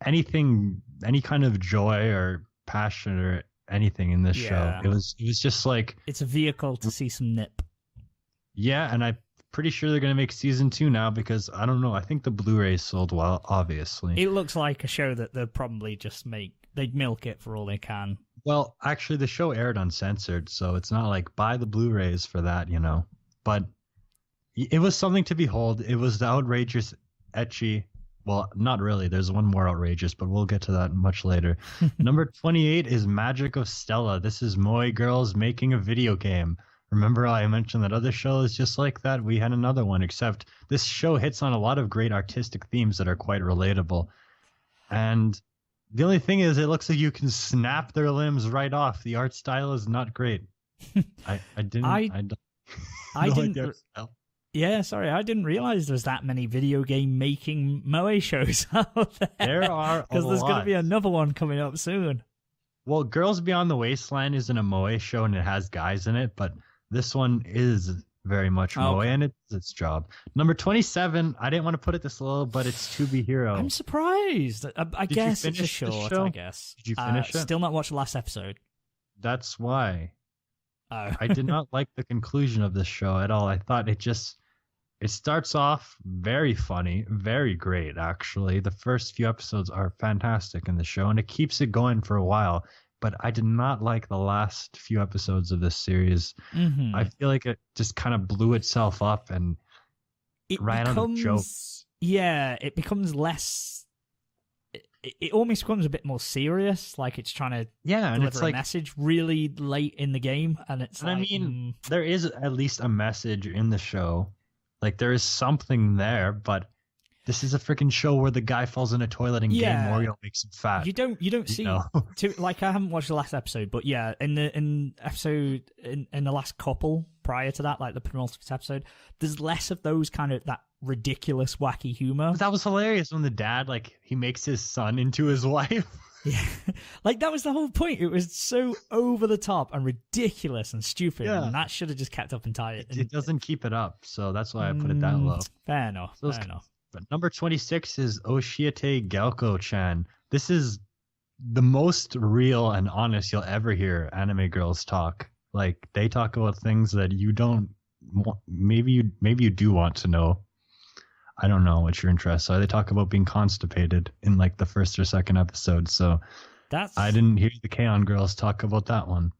anything, any kind of joy or passion or anything in this show. It was just like, it's a vehicle to see some nip. Yeah, and I'm pretty sure they're gonna make season 2 now because I don't know. I think the Blu-rays sold well, obviously. It looks like a show that they'd probably just they'd milk it for all they can. Well, actually, the show aired uncensored, so it's not like buy the Blu-rays for that, you know. But it was something to behold. It was the outrageous ecchi. Well, not really. There's one more outrageous, but we'll get to that much later. Number 28 is Magic of Stella. This is Moe girls making a video game. Remember how I mentioned that other show is just like that? We had another one, except this show hits on a lot of great artistic themes that are quite relatable. And the only thing is, it looks like you can snap their limbs right off. The art style is not great. I didn't. Yeah, sorry, I didn't realize there's that many video game making moe shows out there. There are because there's going to be another one coming up soon. Well, Girls Beyond the Wasteland isn't a moe show and it has guys in it, but this one is very much moe and it's its job. Number 27, I didn't want to put it this low, but it's To Be Hero. I'm surprised. I guess it's a short. I guess. Did you finish it? Still not watched the last episode. That's why. Oh. I did not like the conclusion of this show at all. I thought it starts off very funny, very great, actually. The first few episodes are fantastic in the show, and it keeps it going for a while. But I did not like the last few episodes of this series. Mm-hmm. I feel like it just kind of blew itself up and it ran out of jokes. Yeah, it becomes less... It almost becomes a bit more serious, like it's trying to deliver a message really late in the game. And it's I mean, there is at least a message in the show. Like, there is something there, but this is a freaking show where the guy falls in a toilet and Game Mario makes him fat. You don't see like, I haven't watched the last episode, but yeah, in the last couple prior to that, like the penultimate episode, there's less of those kind of that ridiculous wacky humor. That was hilarious when the dad, like, he makes his son into his wife. Yeah, like that was the whole point. It was so over the top and ridiculous and stupid, and that should have just kept up entirely. It doesn't keep it up, so that's why I put it that low. Fair enough. Fair enough. But number 26 is Oshiete Gelko-chan. This is the most real and honest you'll ever hear anime girls talk. Like, they talk about things that you don't want, maybe you do want to know. I don't know what your interests are. They talk about being constipated in like the first or second episode. So I didn't hear the K-On! Girls talk about that one.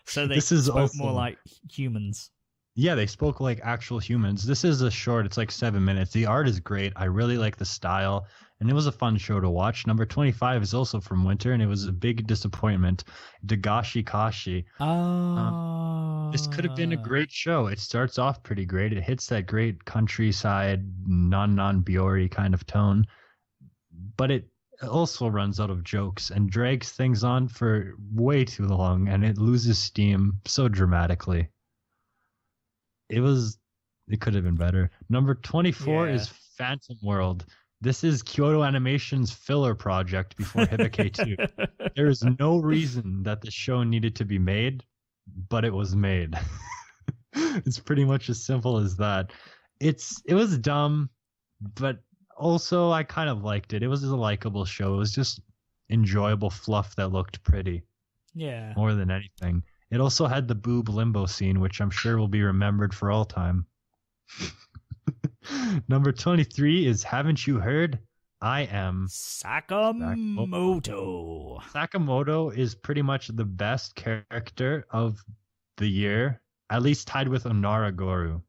So they spoke more like humans. Yeah, they spoke like actual humans. This is a short. It's like 7 minutes. The art is great. I really like the style. And it was a fun show to watch. Number 25 is also from winter, and it was a big disappointment. Dagashi Kashi. This could have been a great show. It starts off pretty great. It hits that great countryside, non-Biori kind of tone. But it also runs out of jokes and drags things on for way too long, and it loses steam so dramatically. It could have been better. Number 24 is Phantom World. This is Kyoto Animation's filler project before Hibike 2. There is no reason that the show needed to be made, but it was made. It's pretty much as simple as that. It was dumb, but also I kind of liked it. It was a likable show. It was just enjoyable fluff that looked pretty. Yeah. More than anything. It also had the boob limbo scene, which I'm sure will be remembered for all time. Number 23 is Haven't You Heard? I am Sakamoto. Sakamoto is pretty much the best character of the year, at least tied with Onara Goru.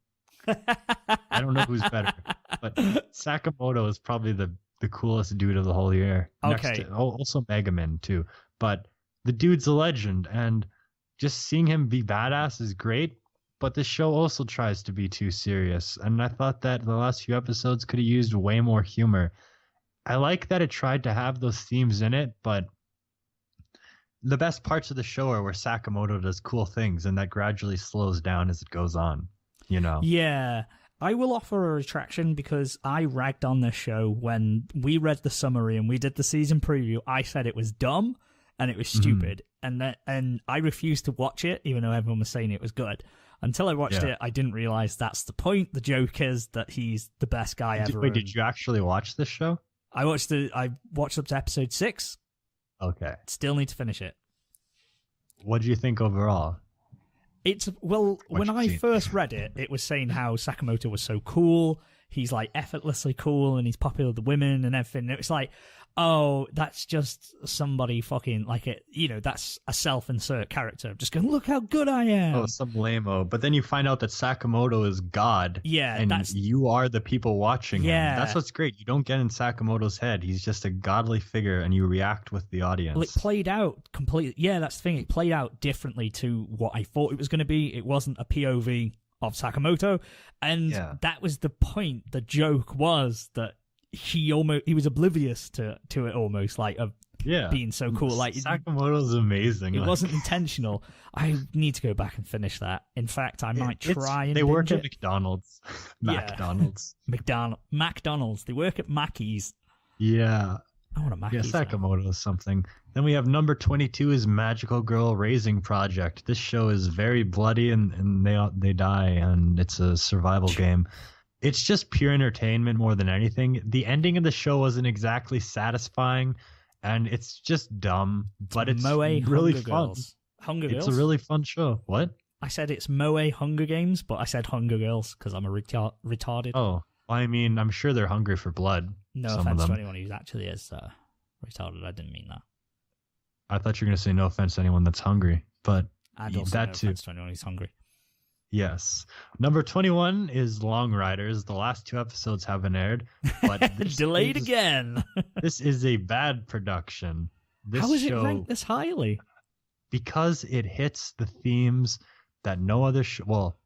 I don't know who's better, but Sakamoto is probably the coolest dude of the whole year. Okay. Also Mega Man too. But the dude's a legend, and just seeing him be badass is great. But the show also tries to be too serious, and I thought that the last few episodes could have used way more humor. I like that it tried to have those themes in it, but the best parts of the show are where Sakamoto does cool things, and that gradually slows down as it goes on. You know? Yeah. I will offer a retraction because I ragged on this show when we read the summary and we did the season preview. I said it was dumb and it was stupid, and I refused to watch it, even though everyone was saying it was good. Until I watched it, I didn't realize that's the point. The joke is that he's the best guy ever. Wait, did you actually watch this show? I watched up to episode 6. Okay. Still need to finish it. What do you think overall? When I first read it, it was saying how Sakamoto was so cool. He's like effortlessly cool and he's popular with the women and everything. And it's like, oh, that's just somebody fucking like it. You know, that's a self-insert character. Just going, look how good I am. Oh, some lame-o. But then you find out that Sakamoto is God. Yeah. And you are the people watching him. That's what's great. You don't get in Sakamoto's head. He's just a godly figure and you react with the audience. Well, it played out completely. Yeah, that's the thing. It played out differently to what I thought it was going to be. It wasn't a POV of Sakamoto. And that was the point. The joke was that he was oblivious to it almost, like of being so cool. Like Sakamoto's amazing. It wasn't intentional. I need to go back and finish that. In fact, I might try and they work at it. McDonald's. McDonald's. They work at Mackey's. Yeah. I want a Mackey's. Yeah, Sakamoto is something. Then we have number 22 is Magical Girl Raising Project. This show is very bloody and they die and it's a survival game. It's just pure entertainment more than anything. The ending of the show wasn't exactly satisfying, and it's just dumb, but it's Moe really Hunger fun. Girls. Hunger Girls? It's a really fun show. What? I said it's Moe Hunger Games, but I said Hunger Girls because I'm a retarded. Oh, I mean, I'm sure they're hungry for blood. No offense to anyone who actually is retarded. I didn't mean that. I thought you were going to say no offense to anyone that's hungry, but and also that no too. offense to anyone who's hungry. Yes. Number 21 is Long Riders. The last 2 episodes haven't aired, but delayed again. This is a bad production. How is it ranked this highly? Because it hits the themes that no other show. Well,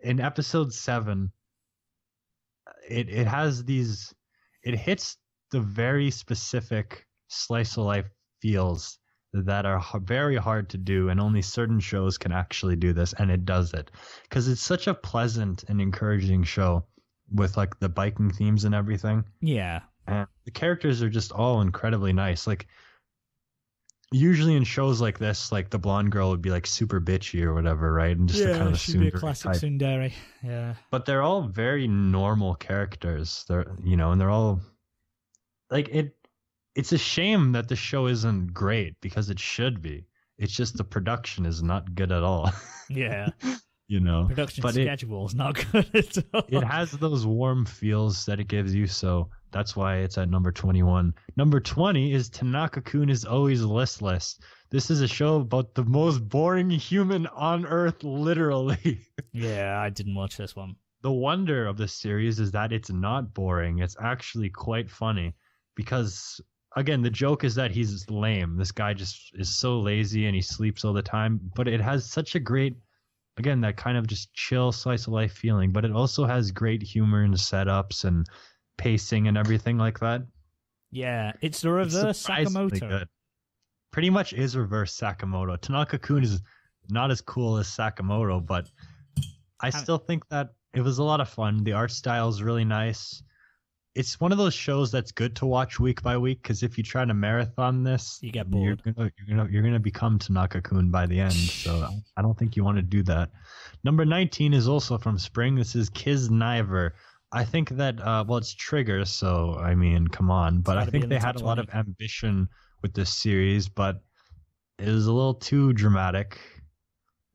in episode 7, it has these. It hits the very specific slice of life feels that are very hard to do, and only certain shows can actually do this, and it does it because it's such a pleasant and encouraging show with like the biking themes and everything. Yeah, and the characters are just all incredibly nice. Like usually in shows like this, like the blonde girl would be like super bitchy or whatever, right? And just kind of she'd be a classic tsundere. Yeah, but they're all very normal characters. They're and they're all like it. It's a shame that the show isn't great because it should be. It's just the production is not good at all. Yeah. Production schedule is not good at all. It has those warm feels that it gives you, so that's why it's at number 21. Number 20 is Tanaka-kun is Always Listless. This is a show about the most boring human on earth, literally. Yeah, I didn't watch this one. The wonder of this series is that it's not boring. It's actually quite funny because... Again, the joke is that he's lame. This guy just is so lazy and he sleeps all the time. But it has such a great, again, that kind of just chill slice of life feeling. But it also has great humor and setups and pacing and everything like that. Yeah, it's the reverse Sakamoto. Good. Pretty much is reverse Sakamoto. Tanaka-kun is not as cool as Sakamoto, but I still think that it was a lot of fun. The art style is really nice. It's one of those shows that's good to watch week by week because if you try to marathon this, you get bored. You're gonna become Tanaka-kun by the end. So I don't think you want to do that. Number 19 is also from spring. This is Kisniver. I think that it's Trigger, so I mean, come on. But I think they had a lot of ambition with this series, but it was a little too dramatic.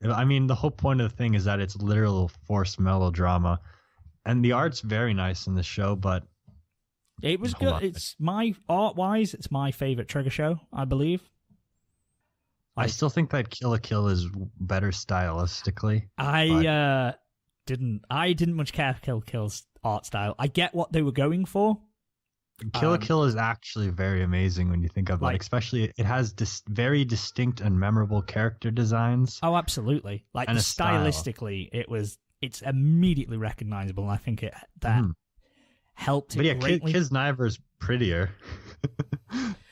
I mean, the whole point of the thing is that it's literal forced melodrama, and the art's very nice in the show, but It was good. It's art-wise, it's my favorite Trigger show, I believe. I still think that Kill la Kill is better stylistically. I didn't much care for Kill la Kill's art style. I get what they were going for. Kill la Kill is actually very amazing when you think of it. Especially, it has very distinct and memorable character designs. Oh, absolutely! Like stylistically, it's immediately recognizable, and I think that helped. But yeah, Kisniver's prettier.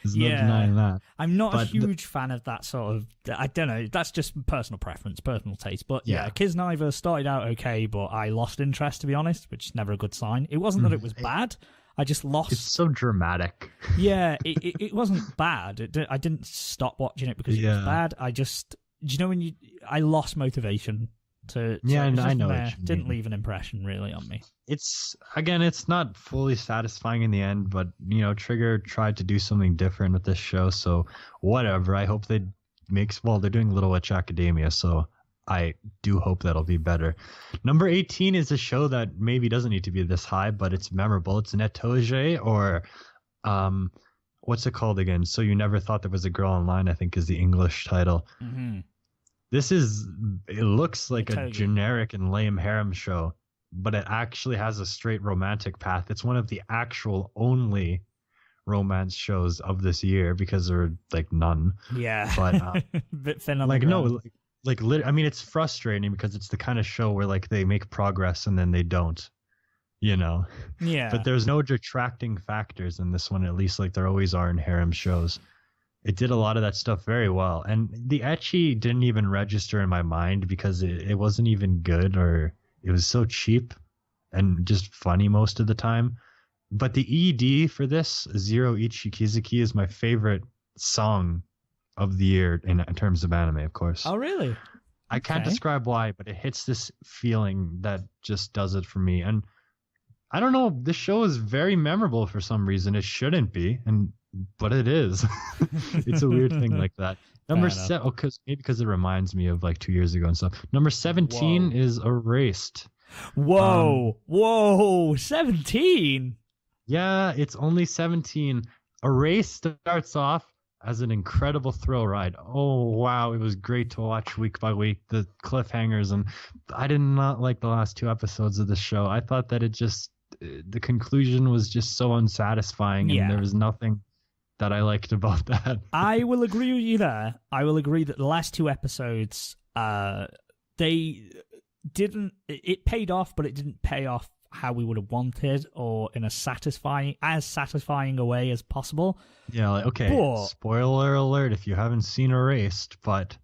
There's no denying that. I'm not a huge fan of that sort of. I don't know. That's just personal preference, personal taste. But yeah, Kisniver started out okay, but I lost interest, to be honest, which is never a good sign. It wasn't that it was bad. I just lost. It's so dramatic. Yeah, it wasn't bad. I didn't stop watching it because it was bad. I just, when I lost motivation to. Yeah, I know. It didn't leave an impression really on me. It's not fully satisfying in the end, but Trigger tried to do something different with this show. So whatever. I hope they're doing Little Witch Academia, so I do hope that'll be better. Number 18 is a show that maybe doesn't need to be this high, but it's memorable. It's Netoge, or what's it called again? So You Never Thought There Was a Girl Online, I think is the English title. Mm-hmm. It looks like a generic and lame harem show, but it actually has a straight romantic path. It's one of the actual only romance shows of this year, because there are like none. Yeah. But a bit thin on the ground. I mean, it's frustrating because it's the kind of show where like they make progress and then they don't, Yeah. But there's no detracting factors in this one, at least like there always are in harem shows. It did a lot of that stuff very well. And the ecchi didn't even register in my mind because it wasn't even good, or it was so cheap and just funny most of the time. But the ED for this, Zero Ichi Kizuki, is my favorite song of the year in terms of anime, of course. Oh, really? I can't describe why, but it hits this feeling that just does it for me. And I don't know, this show is very memorable for some reason. It shouldn't be, but it is. It's a weird thing like that. Number 7, because it reminds me of like 2 years ago and stuff. Number 17 is Erased. Whoa, 17? Yeah, it's only 17. Erased starts off as an incredible thrill ride. Oh, wow. It was great to watch week by week, the cliffhangers. And I did not like the last 2 episodes of the show. I thought that the conclusion was just so unsatisfying, and there was nothing that I liked about that. I will agree with you there. I will agree that the last 2 episodes, it paid off, but it didn't pay off how we would have wanted, or in as satisfying a way as possible. Yeah, spoiler alert if you haven't seen Erased, but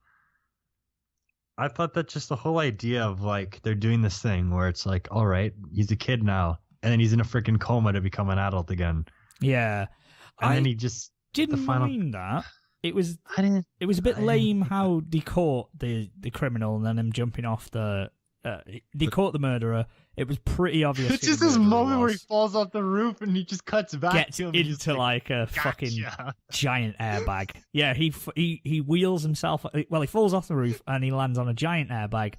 I thought that just the whole idea of like they're doing this thing where it's like, all right, he's a kid now, and then he's in a freaking coma to become an adult again. Yeah. And then he just didn't mind that. It was a bit lame how they caught the criminal and then him jumping off they caught the murderer. It was pretty obvious. It's just this moment where he falls off the roof and he just cuts back gets to him. Into like a fucking giant airbag. Yeah, he wheels himself. Well, he falls off the roof and he lands on a giant airbag.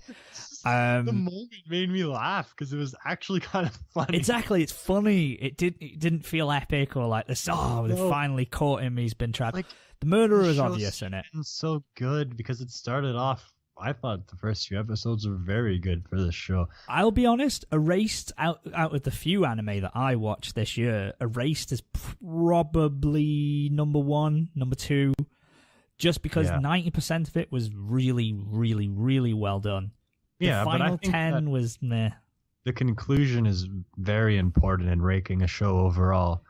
The moment made me laugh because it was actually kind of funny. Exactly, it's funny. It didn't feel epic or like this. They finally caught him. He's been trapped. Like, the murderer is obvious in it. It's so good because it started off. I thought the first 2 episodes were very good for this show. I'll be honest, Erased, out of the few anime that I watched this year, Erased is probably number 1, number 2, just because 90% of it was really, really, really well done. The final 10 was meh. The conclusion is very important in ranking a show overall,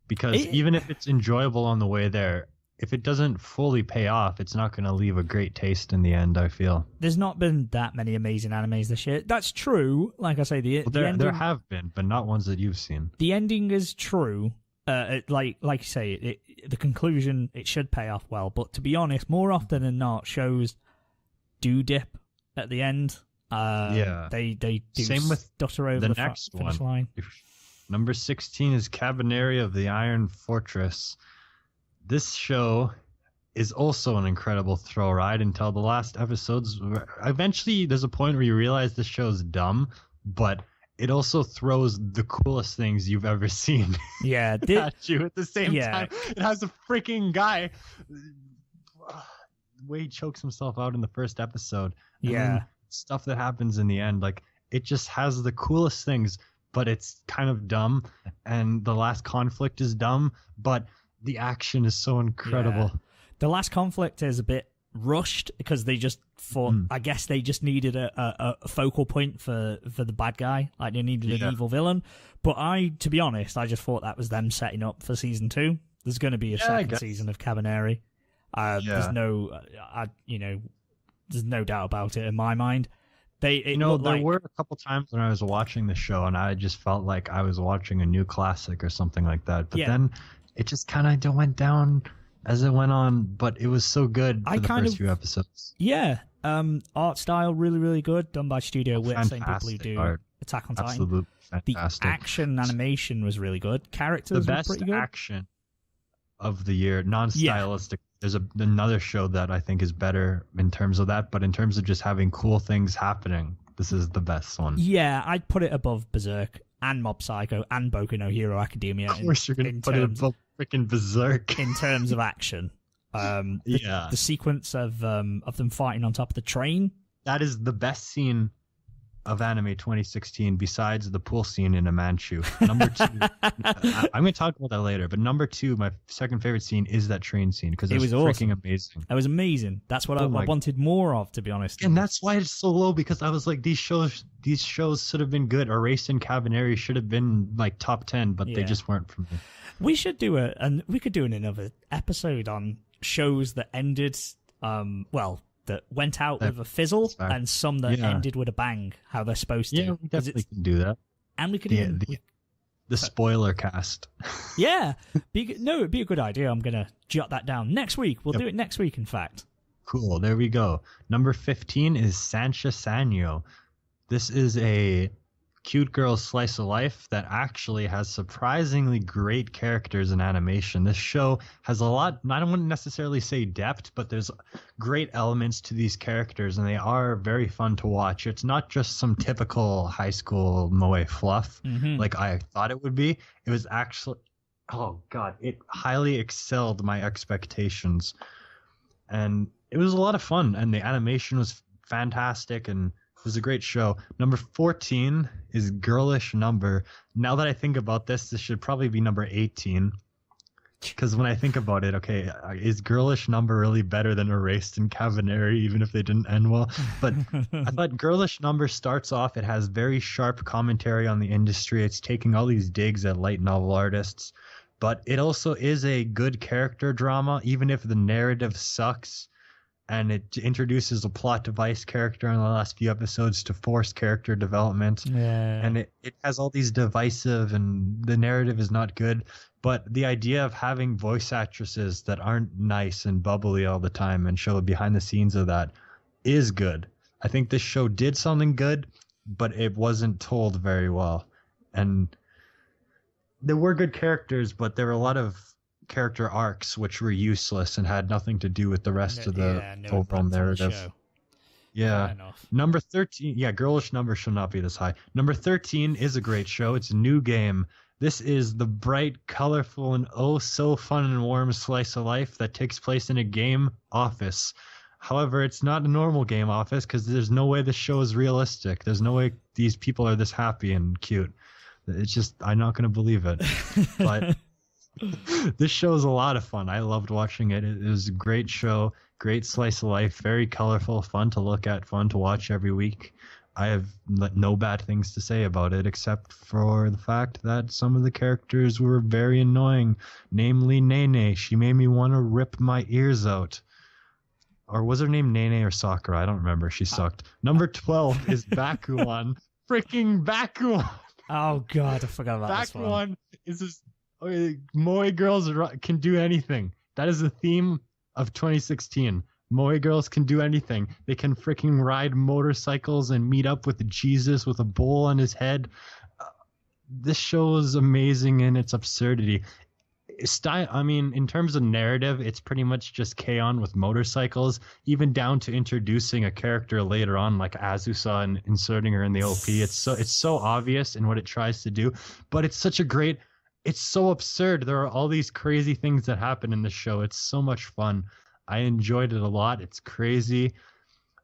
because even if it's enjoyable on the way there, if it doesn't fully pay off, it's not going to leave a great taste in the end, I feel. There's not been that many amazing animes this year. That's true. Like I say, the ending, there have been, but not ones that you've seen. The ending is true. Like you say, the conclusion, it should pay off well. But to be honest, more often than not, shows do dip at the end. They do same with stutter over the next finish line. Number 16 is Cabaneri of the Iron Fortress. This show is also an incredible thrill ride until the last episodes. Eventually, there's a point where you realize this show's dumb, but it also throws the coolest things you've ever seen Yeah, at you at the same time. It has a freaking guy. Wade chokes himself out in the first episode. And then stuff that happens in the end, like it just has the coolest things, but it's kind of dumb. And the last conflict is dumb, but the action is so incredible. Yeah. The last conflict is a bit rushed because they just thought, I guess they just needed a focal point for the bad guy. Like they needed an evil villain. But to be honest, I just thought that was them setting up for season 2. There's going to be a second season of Cabaneri. There's no, there's no doubt about it in my mind. There were a couple times when I was watching the show and I just felt like I was watching a new classic or something like that. But then it just kind of went down as it went on. But it was so good for the first few episodes. Yeah. Art style, really, really good. Done by Studio Wit, same people who do Attack on Titan. Absolutely fantastic. The action animation was really good. Characters were pretty good. The best action of the year, non-stylistic. There's another show that I think is better in terms of that, but in terms of just having cool things happening, this is the best one. Yeah, I'd put it above Berserk and Mob Psycho and Boku no Hero Academia. Of course you're going to put it above freaking Berserk. In terms of action. The sequence of them fighting on top of the train. That is the best scene of anime 2016 besides the pool scene in a Manchu. Number 2, I'm going to talk about that later, but number 2, my second favorite scene is that train scene because it was freaking amazing. It was amazing. That's what I wanted more of, to be honest. And that's why it's so low, because I was like, these shows should have been good. Erased and Cabaneri should have been like top 10, but they just weren't for me. We should do another episode on shows that ended that went out with a fizzle and some that ended with a bang, how they're supposed to. Yeah, we definitely can do that. And we could the spoiler cast. Yeah. It'd be a good idea. I'm going to jot that down. Next week. We'll do it next week, in fact. Cool. There we go. Number 15 is Sancha Sanyo. This is a cute girl slice of life that actually has surprisingly great characters and animation. This show has a lot, I don't want to necessarily say depth, but there's great elements to these characters and they are very fun to watch. It's not just some typical high school moe fluff like I thought it would be. It was actually, it highly excelled my expectations. And it was a lot of fun and the animation was fantastic and it was a great show. Number 14 is Girlish Number. Now that I think about this should probably be number 18. Because when I think about it, is Girlish Number really better than Erased and Cabaneri, even if they didn't end well? But I thought Girlish Number starts off, it has very sharp commentary on the industry. It's taking all these digs at light novel artists. But it also is a good character drama, even if the narrative sucks. And it introduces a plot device character in the last few episodes to force character development. Yeah. And it has all these divisive and the narrative is not good. But the idea of having voice actresses that aren't nice and bubbly all the time and show behind the scenes of that is good. I think this show did something good, but it wasn't told very well. And there were good characters, but there were a lot of character arcs which were useless and had nothing to do with the rest of the overall narrative. Number 13, Girlish Number should not be this high. Number 13 is a great show. It's a new game. This is the bright, colorful, and oh so fun and warm slice of life that takes place in a game office. However, it's not a normal game office because there's no way this show is realistic. There's no way these people are this happy and cute. It's just, I'm not going to believe it. But this show is a lot of fun. I loved watching it. It was a great show, great slice of life, very colorful, fun to look at, fun to watch every week. I have no bad things to say about it, except for the fact that some of the characters were very annoying, namely Nene. She made me want to rip my ears out. Or was her name Nene or Sakura? I don't remember. She sucked. Number 12 is Bakuan. Freaking Bakuan. Oh, God, I forgot about this one. Bakuan is this... Moe girls can do anything. That is the theme of 2016. Moe girls can do anything. They can freaking ride motorcycles and meet up with Jesus with a bowl on his head. This show is amazing in its absurdity. style. I mean, in terms of narrative, it's pretty much just K-On! With motorcycles, even down to introducing a character later on, like Azusa, and inserting her in the OP. It's so obvious in what it tries to do, but it's such a great. It's so absurd. There are all these crazy things that happen in the show. It's so much fun. I enjoyed it a lot. It's crazy.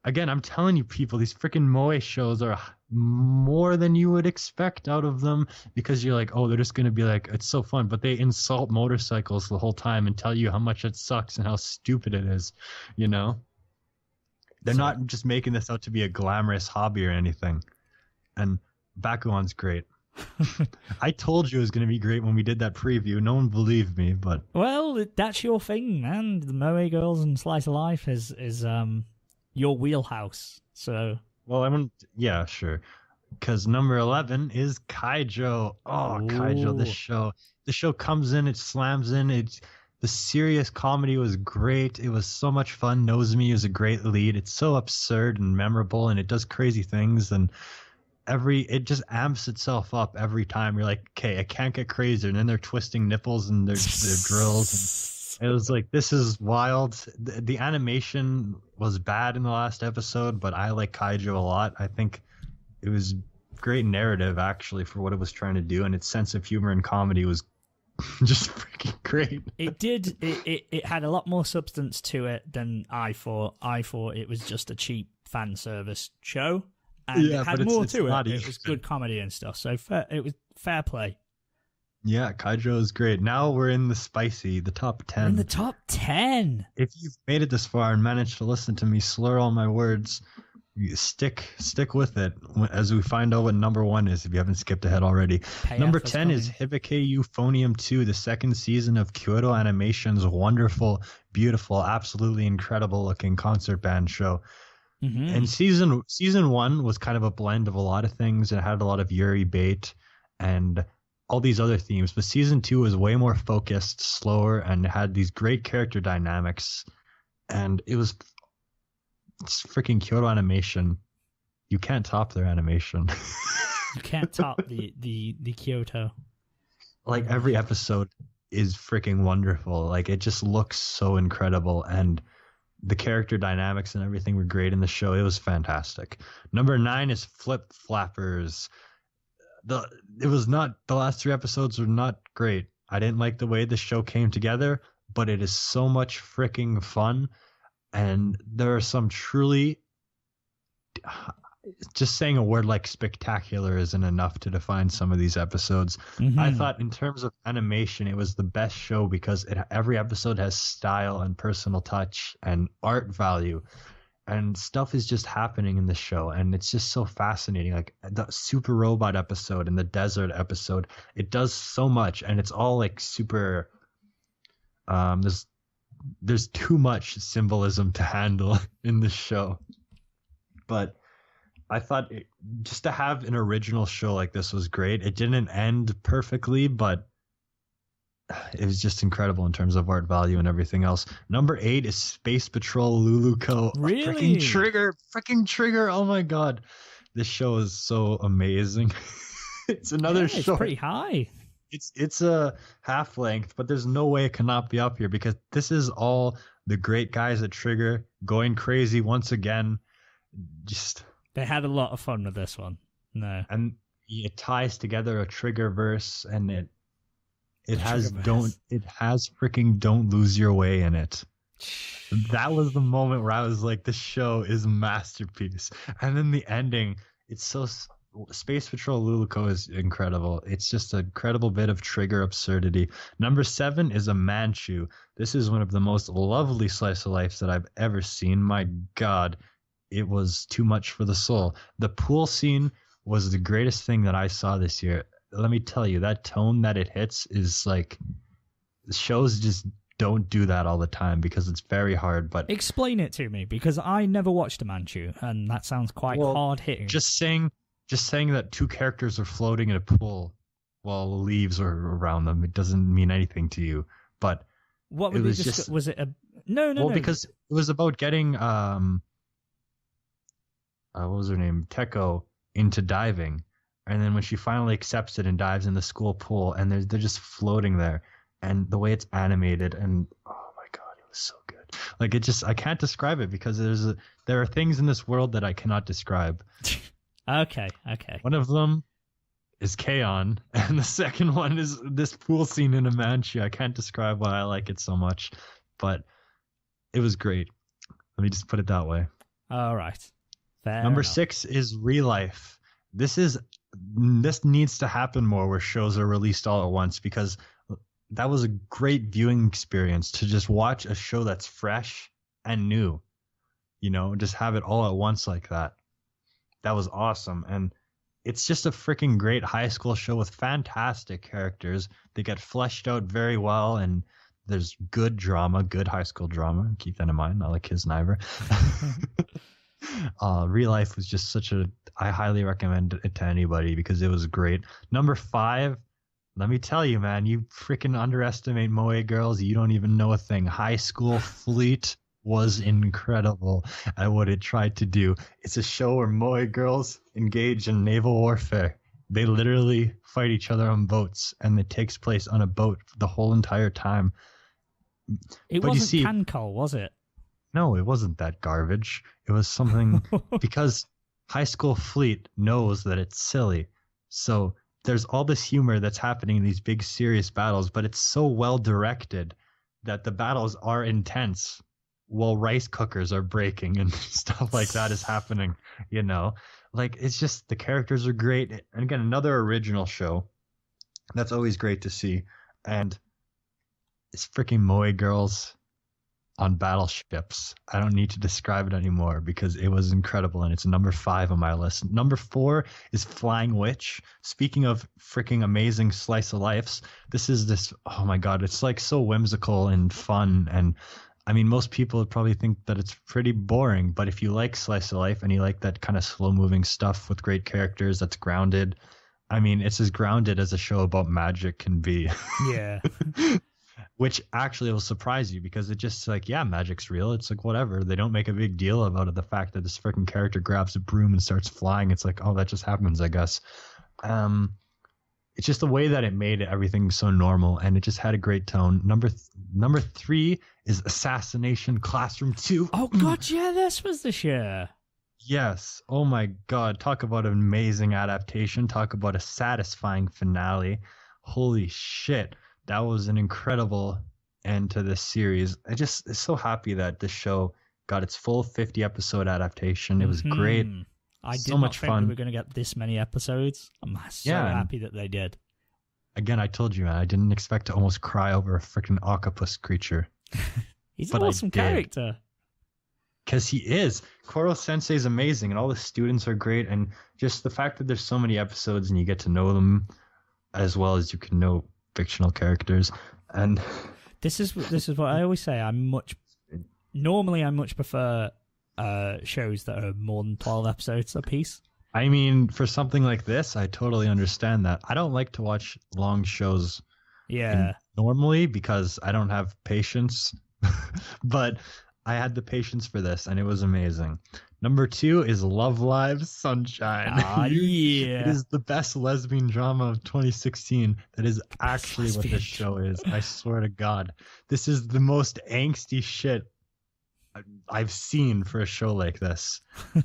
Again, I'm telling you, people, these freaking moe shows are more than you would expect out of them, because you're like, oh, they're just going to be like, it's so fun. But they insult motorcycles the whole time and tell you how much it sucks and how stupid it is, you know? They're not just making this out to be a glamorous hobby or anything. And Bakugan's great. I told you it was going to be great when we did that preview. No one believed me, but... Well, that's your thing, man. The moe girls and slice of life is your wheelhouse, so... Well, I wouldn't... Yeah, sure. Because number 11 is Kaijo. Oh, Ooh. Kaijo, the show comes in, it slams in, the serious comedy was great. It was so much fun. Nozomi is a great lead. It's so absurd and memorable, and it does crazy things, and it just amps itself up every time. You're like, okay, I can't get crazier. And then they're twisting nipples and their drills. And it was like, this is wild. The animation was bad in the last episode, but I like Kaijo a lot. I think it was great narrative, actually, for what it was trying to do. And its sense of humor and comedy was just freaking great. It had a lot more substance to it than I thought. I thought it was just a cheap fan service show. And it had more to it. It was good comedy and stuff. So it was fair play. Yeah, Kaijo is great. Now we're in the top 10. We're in the top 10. If you've made it this far and managed to listen to me slur all my words, you stick with it as we find out what number 1 is, if you haven't skipped ahead already. Number 10 is Hibike Euphonium 2, the second season of Kyoto Animation's wonderful, beautiful, absolutely incredible looking concert band show. Mm-hmm. And season 1 was kind of a blend of a lot of things. It had a lot of Yuri bait and all these other themes, but season 2 was way more focused, slower, and had these great character dynamics. And it's freaking Kyoto Animation. You can't top their animation. You can't top the Kyoto. Like, every episode is freaking wonderful. Like, it just looks so incredible, and the character dynamics and everything were great in the show. It was fantastic. Number 9 is Flip Flappers. The last 3 episodes were not great. I didn't like the way the show came together, but it is so much freaking fun. And there are some truly, just saying a word like spectacular isn't enough to define some of these episodes. Mm-hmm. I thought in terms of animation, it was the best show because every episode has style and personal touch and art value. And stuff is just happening in the show, and it's just so fascinating. Like the Super Robot episode and the Desert episode, it does so much, and it's all like super. There's too much symbolism to handle in the show, but I thought just to have an original show like this was great. It didn't end perfectly, but it was just incredible in terms of art value and everything else. Number 8 is Space Patrol Luluko. Really? Freaking Trigger. Oh my god. This show is so amazing. It's another show. It's pretty high. It's a half length, but there's no way it cannot be up here because this is all the great guys at Trigger going crazy once again. They had a lot of fun with this one. No. And it ties together a Trigger verse, and it has freaking Don't Lose Your Way in it. That was the moment where I was like, this show is a masterpiece. And then the ending, it's so... Space Patrol Luluko is incredible. It's just an incredible bit of Trigger absurdity. Number 7 is a Manchu. This is one of the most lovely slice of life that I've ever seen. My god, it was too much for the soul. The pool scene was the greatest thing that I saw this year. Let me tell you, that tone that it hits is like, shows just don't do that all the time because it's very hard. But explain it to me, because I never watched a Manchu, and that sounds quite hard hitting. Just saying that 2 characters are floating in a pool while leaves are around them, it doesn't mean anything to you. But what would was it a no? Well, because it was about getting what was her name, Teko, into diving. And then when she finally accepts it and dives in the school pool, and they're just floating there, and the way it's animated, and oh my god, it was so good. Like I can't describe it because there are things in this world that I cannot describe. Okay. One of them is K-On! And the second one is this pool scene in Amantia. I can't describe why I like it so much, but it was great. Let me just put it that way. All right. Fair Number enough. 6 is Real Life. This needs to happen more where shows are released all at once, because that was a great viewing experience to just watch a show that's fresh and new. Just have it all at once like that. That was awesome. And it's just a freaking great high school show with fantastic characters. They get fleshed out very well, and there's good drama, good high school drama. Keep that in mind, not like Kiss and Ivor. Real Life was just I highly recommend it to anybody because it was great. Number 5, let me tell you, man, you freaking underestimate Moe girls. You don't even know a thing. High School Fleet was incredible at what it tried to do. It's a show where Moe girls engage in naval warfare. They literally fight each other on boats, and it takes place on a boat the whole entire time. It wasn't Cancol, was it? No, it wasn't that garbage. It was something because High School Fleet knows that it's silly. So there's all this humor that's happening in these big serious battles, but it's so well directed that the battles are intense while rice cookers are breaking and stuff like that is happening, Like, it's just, the characters are great. And again, another original show. That's always great to see. And it's freaking Moe girls on battleships. I don't need to describe it anymore because it was incredible, and it's number 5 on my list. Number 4 is Flying Witch. Speaking of freaking amazing slice of lives, oh my god, it's like so whimsical and fun, and I mean, most people would probably think that it's pretty boring, but if you like slice of life and you like that kind of slow-moving stuff with great characters that's grounded, I mean, it's as grounded as a show about magic can be. Yeah. Which actually will surprise you because it just like, yeah, magic's real. It's like, whatever. They don't make a big deal about it. The fact that this freaking character grabs a broom and starts flying. It's like, oh, that just happens, I guess. It's just the way that it made everything so normal, and it just had a great tone. Number 3 is Assassination Classroom 2. Oh god, yeah, this was this year. Yes. Oh my god. Talk about an amazing adaptation. Talk about a satisfying finale. Holy shit. That was an incredible end to this series. I just is so happy that this show got its full 50 episode adaptation. It was great. I so did much not think fun. we were going to get this many episodes. I'm so happy that they did. Again, I told you, man, I didn't expect to almost cry over a freaking octopus creature. He's an awesome character. Because he is. Koro Sensei is amazing, and all the students are great, and just the fact that there's so many episodes and you get to know them as well as you can know fictional characters. And this is what I always say. I much prefer shows that are more than 12 episodes a piece. I mean, for something like this, I totally understand that. I don't like to watch long shows normally because I don't have patience, but I had the patience for this, and it was amazing. Number 2 is Love Live Sunshine. Yeah. It is the best lesbian drama of 2016. That is actually what this show is. I swear to God. This is the most angsty shit I've seen for a show like this.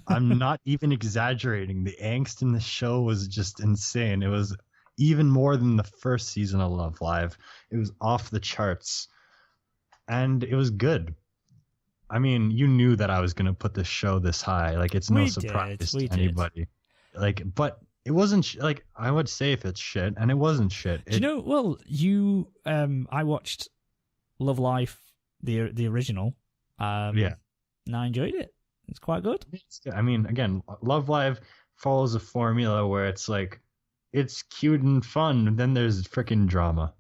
I'm not even exaggerating. The angst in the show was just insane. It was even more than the first season of Love Live. It was off the charts. And it was good. I mean, you knew that I was going to put this show this high. Like, it's no surprise to anybody. Like, but it wasn't like, I would say if it's shit, and it wasn't shit. I watched Love Life, the original. Yeah. And I enjoyed it. It's quite good. I mean, again, Love Live follows a formula where it's like, it's cute and fun, and then there's freaking drama.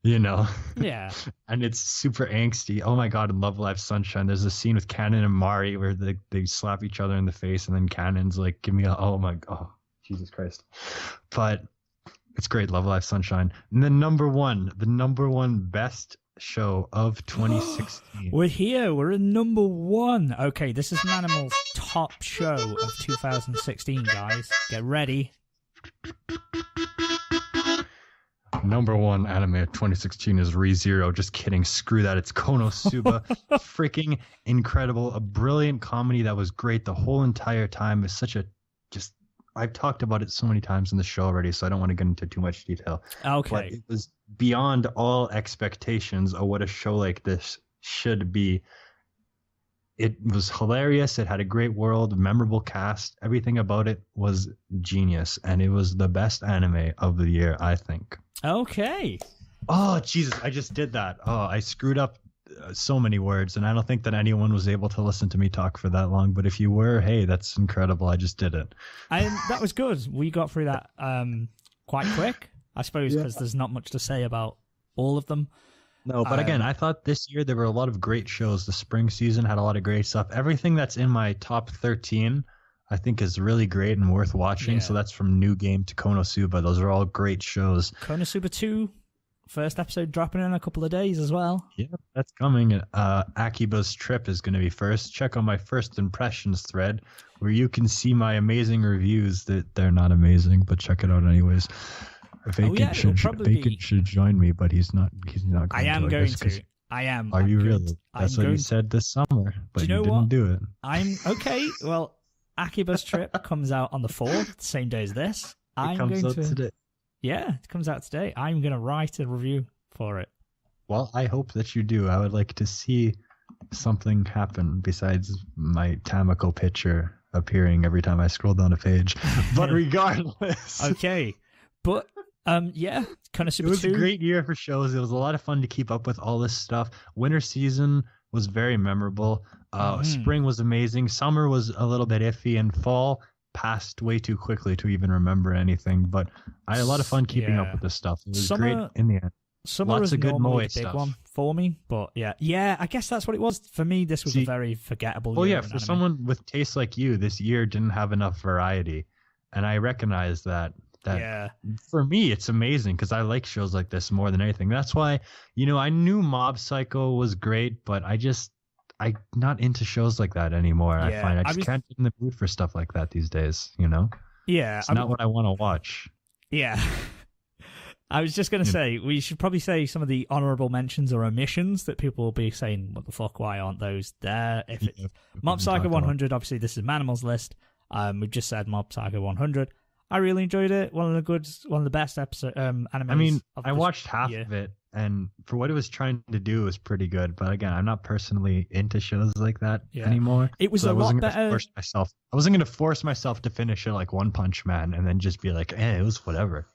Yeah. And it's super angsty. Oh my god, in Love Live Sunshine, there's a scene with Cannon and Mari where they slap each other in the face, and then Cannon's like, Jesus Christ. But it's great, Love Live Sunshine. And then the number one best show of 2016. We're here. We're in number 1. Okay, this is Manimal's top show of 2016, guys. Get ready. number one anime of 2016 is ReZero. Just kidding. Screw that. It's Konosuba. Freaking incredible. A brilliant comedy that was great the whole entire time. It's such a just. I've talked about it so many times in the show already, so I don't want to get into too much detail. Okay. But it was beyond all expectations of what a show like this should be. It was hilarious. It had a great world, memorable cast. Everything about it was genius, and it was the best anime of the year, I think. Okay. Oh, Jesus, I just did that. Oh, I screwed up so many words, and I don't think that anyone was able to listen to me talk for that long, but if you were, hey, that's incredible. I just did it. And that was good. We got through that quite quick, I suppose, because there's not much to say about all of them. No, but again, I thought this year there were a lot of great shows. The spring season had a lot of great stuff. Everything that's in my top 13, I think, is really great and worth watching. Yeah. So that's from New Game to Konosuba. Those are all great shows. Konosuba 2, first episode dropping in a couple of days as well. Yeah, that's coming. Akiba's Trip is going to be first. Check out my first impressions thread where you can see my amazing reviews. That they're not amazing, but check it out anyways. Vacant should join me, but he's not going I am to. going to. I am. Are you really? That's what you said this summer, but you didn't do it. I'm okay. Well, Akiba's Trip comes out on the 4th, same day as this. It comes out today. Yeah, it comes out today. I'm going to write a review for it. Well, I hope that you do. I would like to see something happen besides my Tamako picture appearing every time I scroll down a page. But regardless. Okay. But yeah, Konosuba 2. It was a great year for shows. It was a lot of fun to keep up with all this stuff. Winter season was very memorable. Spring was amazing. Summer was a little bit iffy, and fall passed way too quickly to even remember anything. But I had a lot of fun keeping up with this stuff. It was great in the end. Summer Lots was of good normally Moe the big stuff. one for me, but yeah, I guess that's what it was. For me, this was a very forgettable year. Well, yeah, in for anime. someone with tastes like you, this year didn't have enough variety. And I recognize that. Yeah. For me, it's amazing because I like shows like this more than anything. That's why, I knew Mob Psycho was great, but I'm not into shows like that anymore. Yeah, I find I just can't get in the mood for stuff like that these days, Yeah. It's not what I want to watch. Yeah. I was just going to say, we should probably say some of the honorable mentions or omissions that people will be saying, what the fuck, why aren't those there? If it's Mob Psycho 100, obviously this is Manimal's list. We've just said Mob Psycho 100. I really enjoyed it. One of the best episode animes. I mean, I watched half of it, and for what it was trying to do, it was pretty good. But again, I'm not personally into shows like that anymore. It was so a lot better. I wasn't going to force myself to finish it like One Punch Man and then just be like, it was whatever,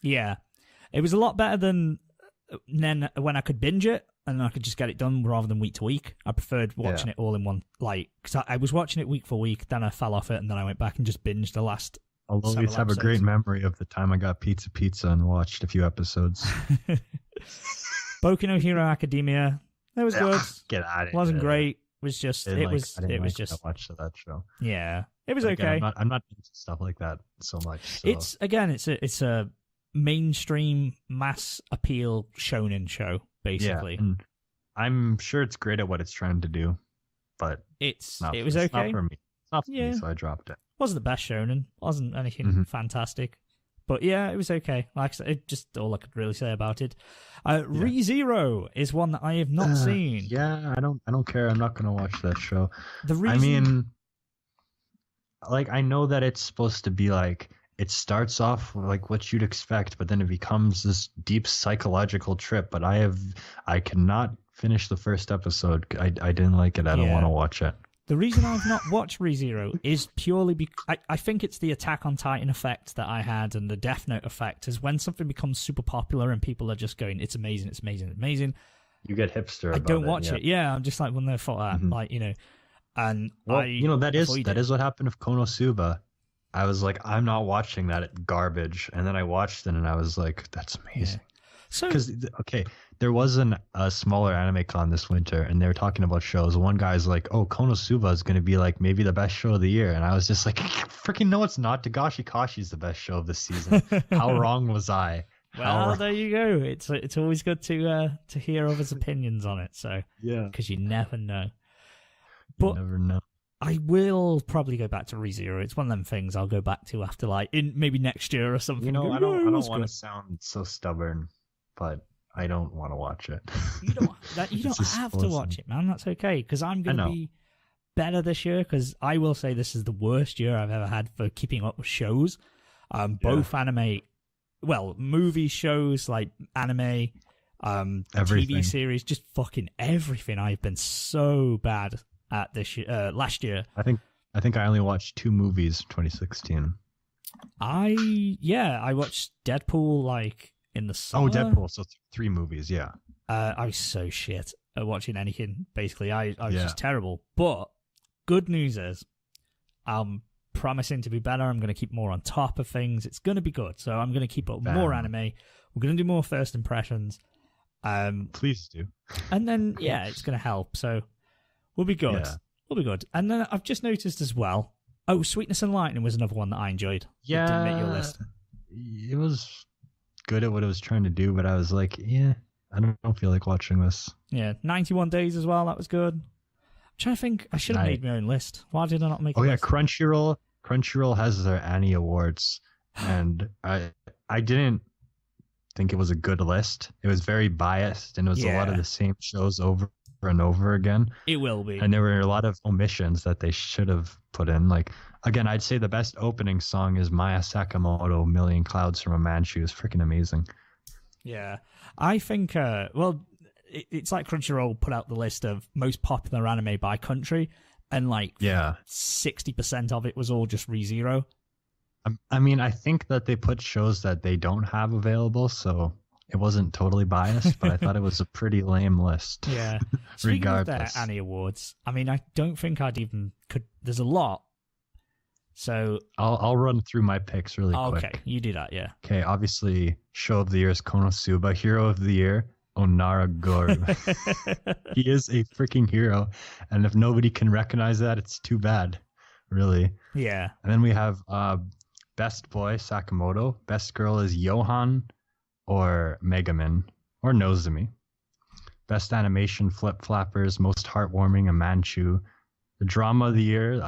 Yeah, it was a lot better than when I could binge it and I could just get it done rather than week to week. I preferred watching it all in one, because I was watching it week for week, then I fell off it, and then I went back and just binged the last. I'll always have a great memory of the time I got pizza and watched a few episodes. Boku no Hero Academia, it was good. Get out of here. Wasn't great. It was just. I watched that show. Yeah, it was okay. I'm not into stuff like that so much. So. It's a mainstream mass appeal shonen show, basically. Yeah, and I'm sure it's great at what it's trying to do, but it was okay. It's not for me. It's not for me, so I dropped it. Wasn't the best shonen. Wasn't anything fantastic. But yeah, it was okay. Like I said, it's just all I could really say about it. ReZero is one that I have not seen. Yeah, I don't care. I'm not gonna watch that show. I know that it's supposed to be like, it starts off like what you'd expect, but then it becomes this deep psychological trip. But I cannot finish the first episode. I didn't like it. I don't want to watch it. The reason I've not watched ReZero is purely because I think it's the Attack on Titan effect that I had and the Death Note effect, is when something becomes super popular and people are just going, it's amazing, it's amazing, it's amazing. You get hipster. I don't watch it. Yeah, I'm just like, well, no, fuck that. And that is what happened with Konosuba. I was like, I'm not watching that garbage, and then I watched it, and I was like, that's amazing. Because there was a smaller anime con this winter, and they were talking about shows. One guy's like, "Oh, Konosuba is going to be like maybe the best show of the year," and I was just like, "Freaking no, it's not. Dagashi Kashi's the best show of the season." How wrong was I? Well, there you go. It's always good to hear others' opinions on it. So because you never know. But you never know. I will probably go back to ReZero. It's one of them things I'll go back to after, like, in maybe next year or something. You know, Go, I don't was want good." to sound so stubborn, but I don't want to watch it. You don't It's have to awesome. watch it, man. That's okay, because I'm going to know. be better this year, because I will say this is the worst year I've ever had for keeping up with shows. Both anime, well, movie shows, like anime, Everything. TV series, just fucking everything. I've been so bad at this year, last year. I think I only watched 2 movies in 2016. I watched Deadpool like in the summer. Oh, Deadpool. So 3 movies. Yeah. I was so shit at watching anything. Basically, I was Yeah. just terrible. But good news is, I'm promising to be better. I'm going to keep more on top of things. It's going to be good. So I'm going to keep up more anime. We're going to do more first impressions. Please do. And then, it's going to help. So we'll be good. Yeah. We'll be good. And then I've just noticed as well. Oh, Sweetness and Lightning was another one that I enjoyed. Yeah. It didn't make your list. It was good at what it was trying to do, but I was like, I don't feel like watching this. Yeah, 91 Days as well. That was good. I'm trying to think. I should have made my own list. Why did I not make a list? Crunchyroll has their Annie Awards, and I didn't think it was a good list. It was very biased, and it was a lot of the same shows over and over again. It will be. And there were a lot of omissions that they should have put in. Like, again, I'd say the best opening song is Maya Sakamoto, Million Clouds from a Manchu. It's freaking amazing. Yeah. I think, it's like Crunchyroll put out the list of most popular anime by country, and 60% of it was all just ReZero. I mean, I think that they put shows that they don't have available, so it wasn't totally biased, but I thought it was a pretty lame list. Yeah. Speaking regardless. of their Annie Awards, I mean, I don't think there's a lot. So I'll run through my picks really quick. Okay, you do that, yeah. Okay, obviously, Show of the Year is Konosuba. Hero of the Year, Onara Goru. He is a freaking hero, and if nobody can recognize that, it's too bad, really. Yeah. And then we have Best Boy, Sakamoto. Best Girl is Johan or Megamin or Nozomi. Best Animation, Flip Flappers. Most Heartwarming, a Manchu. The Drama of the Year,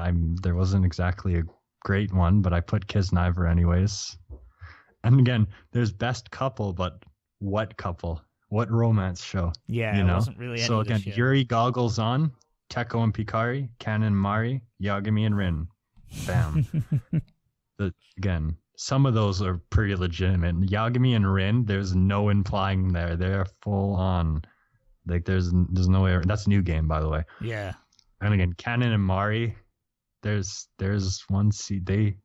there wasn't exactly a great one, but I put Kisniver anyways. And again, there's Best Couple, but what couple? What romance show? Yeah, it wasn't really any So again, this year. Yuri Goggles On, Teko and Pikari, Ken and Mari, Yagami and Rin. Bam. Again, some of those are pretty legitimate. Yagami and Rin, there's no implying there. They're full on. Like there's no way. That's a new game, by the way. Yeah. And again, Canon and Mari, there's one scene.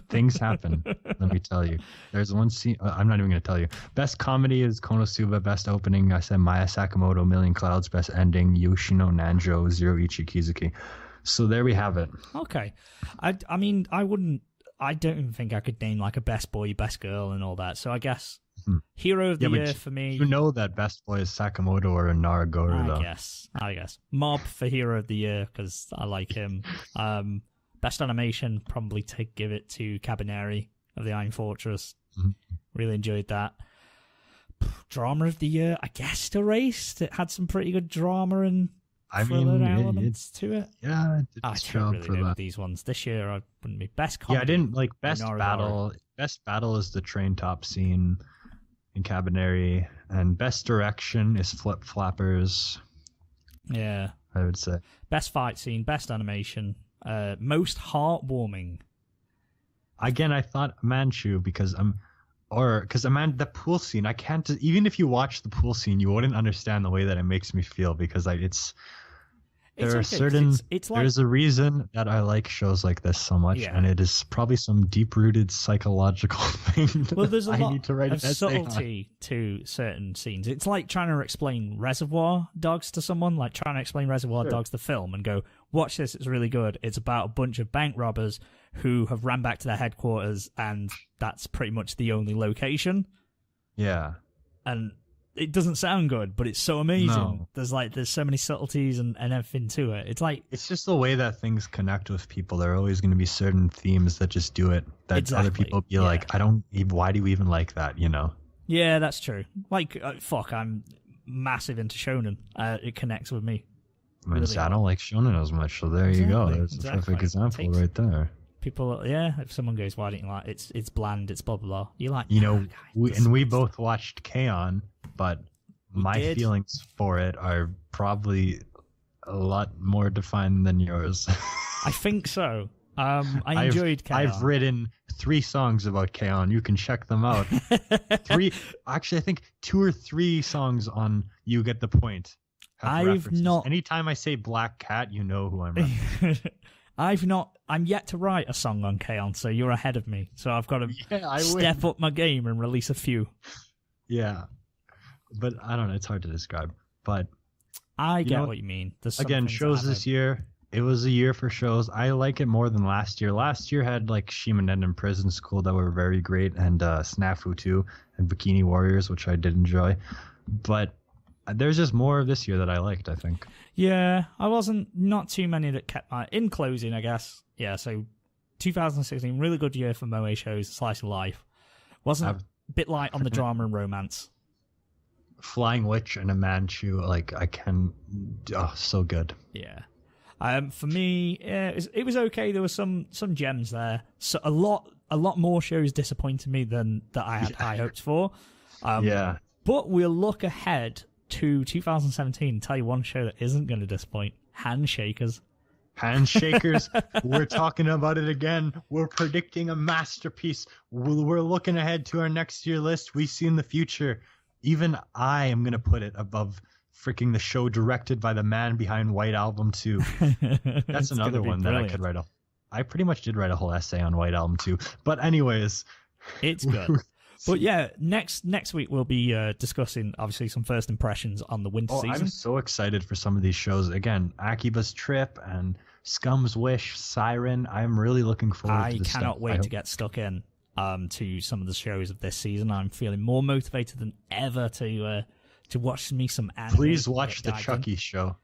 Things happen. Let me tell you. There's one scene. I'm not even going to tell you. Best comedy is Konosuba. Best opening, I said Maya Sakamoto, Million Clouds. Best ending, Yoshino Nanjo, Zero Ichi Kizuki. So there we have it. Okay. I mean, I don't even think I could name like a best boy, best girl, and all that. So I guess Hero of the Year for me. You know that Best Boy is Sakamoto or Naragoro, though. I guess. Mob for Hero of the Year, because I like him. Best animation, probably give it to Cabineri of the Iron Fortress. Mm-hmm. Really enjoyed that. Drama of the Year, I guess Erased. It had some pretty good drama and thriller elements to it. Yeah, it did I its don't job really for know that. these ones. This year, I wouldn't be best comedy. Yeah, I didn't like Best Naruto. Battle. Best Battle is the train top scene in Cabineri, and Best Direction is Flip Flappers. Yeah. I would say. Best fight scene, best animation, most heartwarming. Again, I thought Manchu because the pool scene. I can't. Even if you watch the pool scene, you wouldn't understand the way that it makes me feel because there's a reason that I like shows like this so much, and it is probably some deep-rooted psychological thing. Well, there's a lot need to write of subtlety to certain scenes. It's like trying to explain Reservoir Dogs to someone, like trying to explain Reservoir Dogs the film and go, watch this, it's really good. It's about a bunch of bank robbers who have ran back to their headquarters, and that's pretty much the only location. Yeah. And it doesn't sound good, but it's so amazing. No. There's so many subtleties and everything to it. It's just the way that things connect with people. There are always going to be certain themes that just do it. That other people be like, why do you even like that? You know? Yeah, that's true. I'm massive into shonen. It connects with me. I don't like shonen as much, so there you go. There's a perfect example right there. People, if someone goes, why don't you like it's bland, it's blah blah blah. You like, we both watched K-On, but my feelings for it are probably a lot more defined than yours. I think so. I enjoyed K-On. I've written 3 songs about K-On. You can check them out. 3, actually, I think 2 or 3 songs on You Get the Point. Anytime I say Black Cat, you know who I'm referencing. I'm yet to write a song on K-On, so you're ahead of me. So I've got to step up my game and release a few. Yeah. But I don't know, it's hard to describe. But I get what you mean. Again, shows this year. It was a year for shows. I like it more than last year. Last year had like Shimanen and Prison School that were very great, and Snafu 2 and Bikini Warriors, which I did enjoy. But there's just more of this year that I liked, I think. Yeah, not too many that kept in closing, I guess. Yeah, so 2016, really good year for moe shows, slice of life. Wasn't a bit light on the drama and romance. Flying Witch and a Manchu, so good. Yeah. For me, it was okay. There were some gems there. So a lot more shows disappointed me than that I had high hopes for. But we'll look ahead to 2017. Tell you one show that isn't going to disappoint: Handshakers. Handshakers. We're talking about it again. We're predicting a masterpiece. We're looking ahead to our next year list. We see in the future. Even I am going to put it above freaking the show directed by the man behind White Album 2. That's another one that I could write I pretty much did write a whole essay on White Album 2. But anyways. It's good. But yeah, next week we'll be discussing, obviously, some first impressions on the winter season. I'm so excited for some of these shows. Again, Akiba's Trip and Scum's Wish, Siren. I'm really looking forward to this stuff. I cannot wait to get stuck in to some of the shows of this season. I'm feeling more motivated than ever to watch me some anime. Please watch the Chucky show.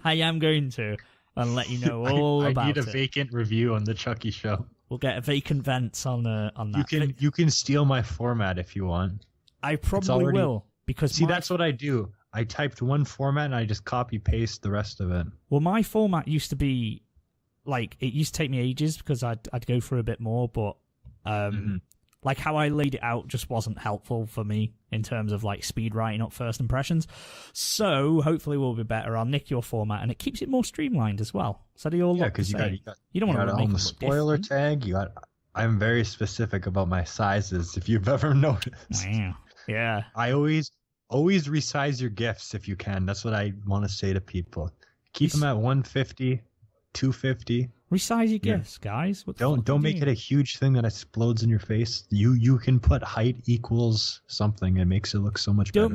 I am going to, and let you know all about it. I need a Vacant review on the Chucky show. We'll get a Vacant vents on that. You can steal my format if you want. I probably will, because that's what I do. I typed one format and I just copy paste the rest of it. Well, my format used to be it used to take me ages because I'd go through a bit more, but how I laid it out just wasn't helpful for me in terms of speed writing up first impressions. So hopefully we'll be better. I'll nick your format, and it keeps it more streamlined as well. So they all look the same. You don't want to make the spoiler tag. I'm very specific about my sizes. If you've ever noticed, wow. Yeah. I always resize your GIFs if you can. That's what I want to say to people. Keep them at 150, 250. Resize your GIFs, guys. Don't make it a huge thing that explodes in your face. You can put height equals something. It makes it look so much better.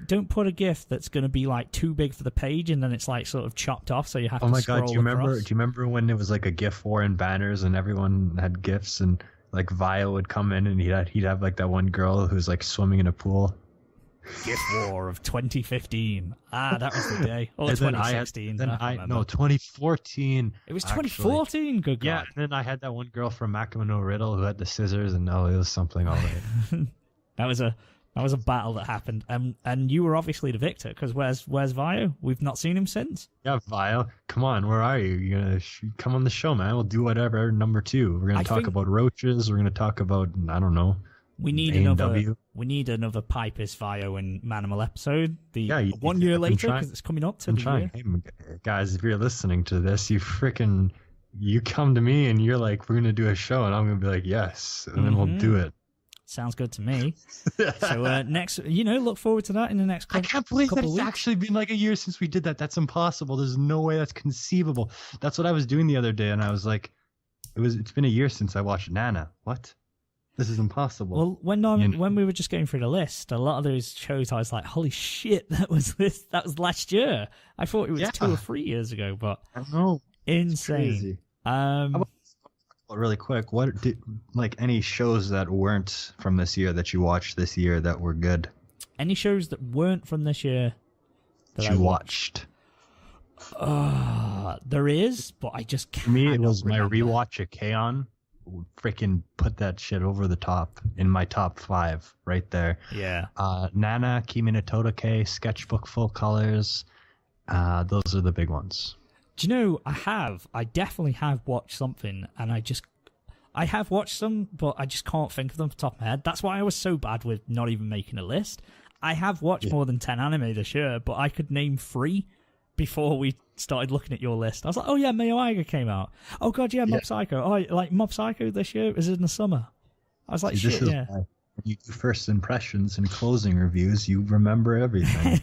Don't put a GIF that's going to be too big for the page, and then it's sort of chopped off, so you have to scroll across. Do you remember when it was a GIF war in banners and everyone had GIFs, and Vio would come in and he'd have that one girl who's swimming in a pool. GIF War of 2015. That was the day. Or 2016. 2014. It was 2014. Good God. Yeah, and then I had that one girl from Makima no Riddle who had the scissors, and it was something all right. That was a battle that happened, and you were obviously the victor, because where's Vio? We've not seen him since. Yeah, Vio, come on, where are you? You're gonna come on the show, man. We'll do whatever. Number 2. We're gonna talk about roaches. We're gonna talk about, I don't know. We need another Pipers, Vio, and Manimal episode. 1 year later, because it's coming up to the year. Hey, guys, if you're listening to this, you come to me and you're like, we're gonna do a show, and I'm gonna be like, yes, and then we'll do it. Sounds good to me. So next, look forward to that in the next couple. I can't believe that it's actually been a year since we did that. That's impossible. There's no way that's conceivable. That's what I was doing the other day, and I was like, it's been a year since I watched Nana. What? This is impossible. Well, when we were just going through the list, a lot of those shows, I was like, "Holy shit, that was last year." I thought it was 2 or 3 years ago, but I know, insane. Really quick, what did any shows that weren't from this year that you watched this year that were good? Any shows that weren't from this year that you watched? There is, but I just can't. For me, it was my rewatch of K-On. Freaking put that shit over the top in my top 5 right there. Yeah. Nana, Kimi no Todoke, Sketchbook Full Colors, Those are the big ones. Do you know, I definitely have watched something, and I have watched some, but I just can't think of them off the top of my head. That's why I was so bad with not even making a list. I have watched more than 10 anime this year, but I could name 3 before we started looking at your list. I was like, oh yeah, Manga came out. Oh god, yeah, Mob Psycho. Oh, like Mob Psycho this year is in the summer. I was like, shit, yeah. When you do first impressions and closing reviews, you remember everything.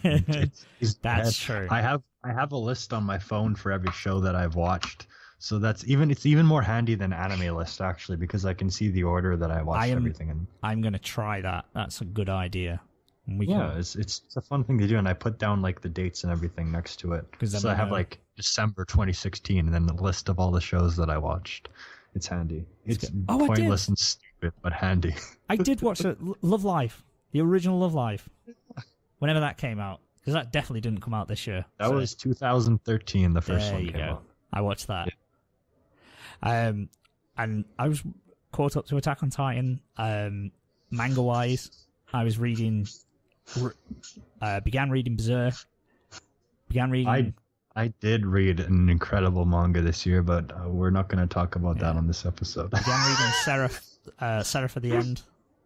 That's true. I have a list on my phone for every show that I've watched. So it's even more handy than anime list actually, because I can see the order that I watched everything in. I'm gonna try that. That's a good idea. It's a fun thing to do, and I put down like the dates and everything next to it. So I have like December 2016, and then the list of all the shows that I watched. It's handy. It's pointless and stupid, but handy. I did watch Love Live, the original Love Live, whenever that came out, because that definitely didn't come out this year. That was 2013. The first one came out. I watched that. Yeah. And I was caught up to Attack on Titan. Manga wise, I was reading. Began reading Berserk. I did read an incredible manga this year, but we're not going to talk about that on this episode. Began reading Seraph of the End,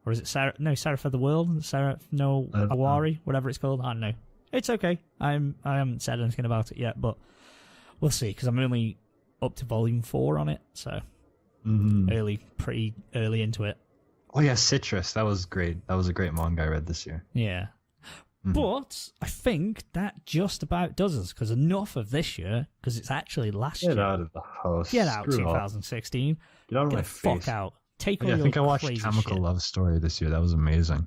or is it Seraph of the World? Seraph no Awari, whatever it's called. I don't know. It's okay. I haven't said anything about it yet, but we'll see, because I'm only up to volume 4 on it, so pretty early into it. Oh yeah, Citrus. That was great. That was a great manga I read this year. Yeah. But I think that just about does us, because enough of this year, because it's actually last year. Get out of the house. Get out, 2016. Get out of my face. Fuck out. Take all your crazy shit. I think I watched Chemical Love Story this year. That was amazing.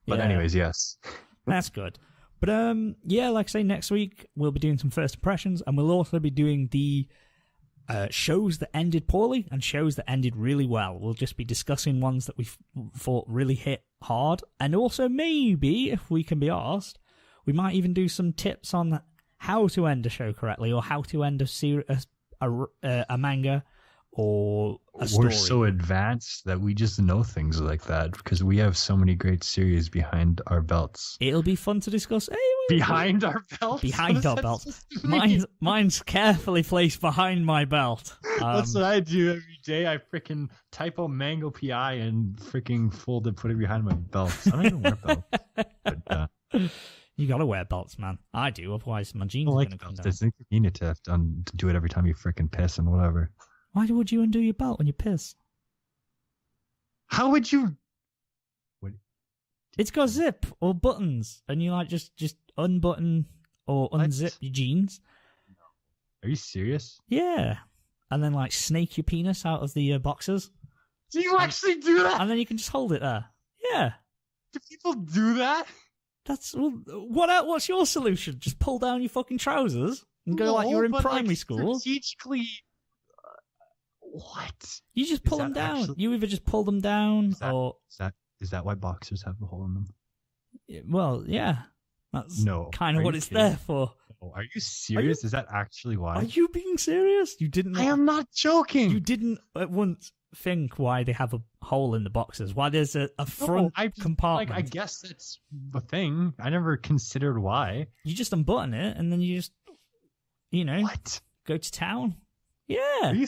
But anyways, yes. That's good. But like I say, next week we'll be doing some first impressions, and we'll also be doing the shows that ended poorly and shows that ended really well. We'll just be discussing ones that we thought really hit hard, and also maybe, if we can be asked, we might even do some tips on how to end a show correctly, or how to end a manga or a story. We're so advanced that we just know things like that because we have so many great series behind our belts. It'll be fun to discuss. Behind our belts? Behind our belts. Mine's carefully placed behind my belt. That's what I do every day. I freaking typo Mango PI and freaking fold it, put it behind my belt. I don't even wear belts. But, you gotta wear belts, man. I do, otherwise my jeans are gonna come down. I think you need to do it every time you freaking piss and whatever. Why would you undo your belt when you piss? How would you? It's got zip or buttons, and you like just unbutton or unzip your jeans. Are you serious? Yeah, and then like snake your penis out of the boxers. Do you actually do that? And then you can just hold it there. Yeah. Do people do that? What's your solution? Just pull down your fucking trousers and go like you're in primary school. Strategically. What? You just pull them down. You either just pull them down or... Is that why boxers have the hole in them? Well, yeah. That's kind of what it's there for. Oh, are you serious? Is that actually why? Are you being serious? You didn't... I am not joking. You didn't at once think why they have a hole in the boxes, why there's a front compartment. I guess that's the thing. I never considered why. You just unbutton it and then you just, What? Go to town. Yeah. Are you...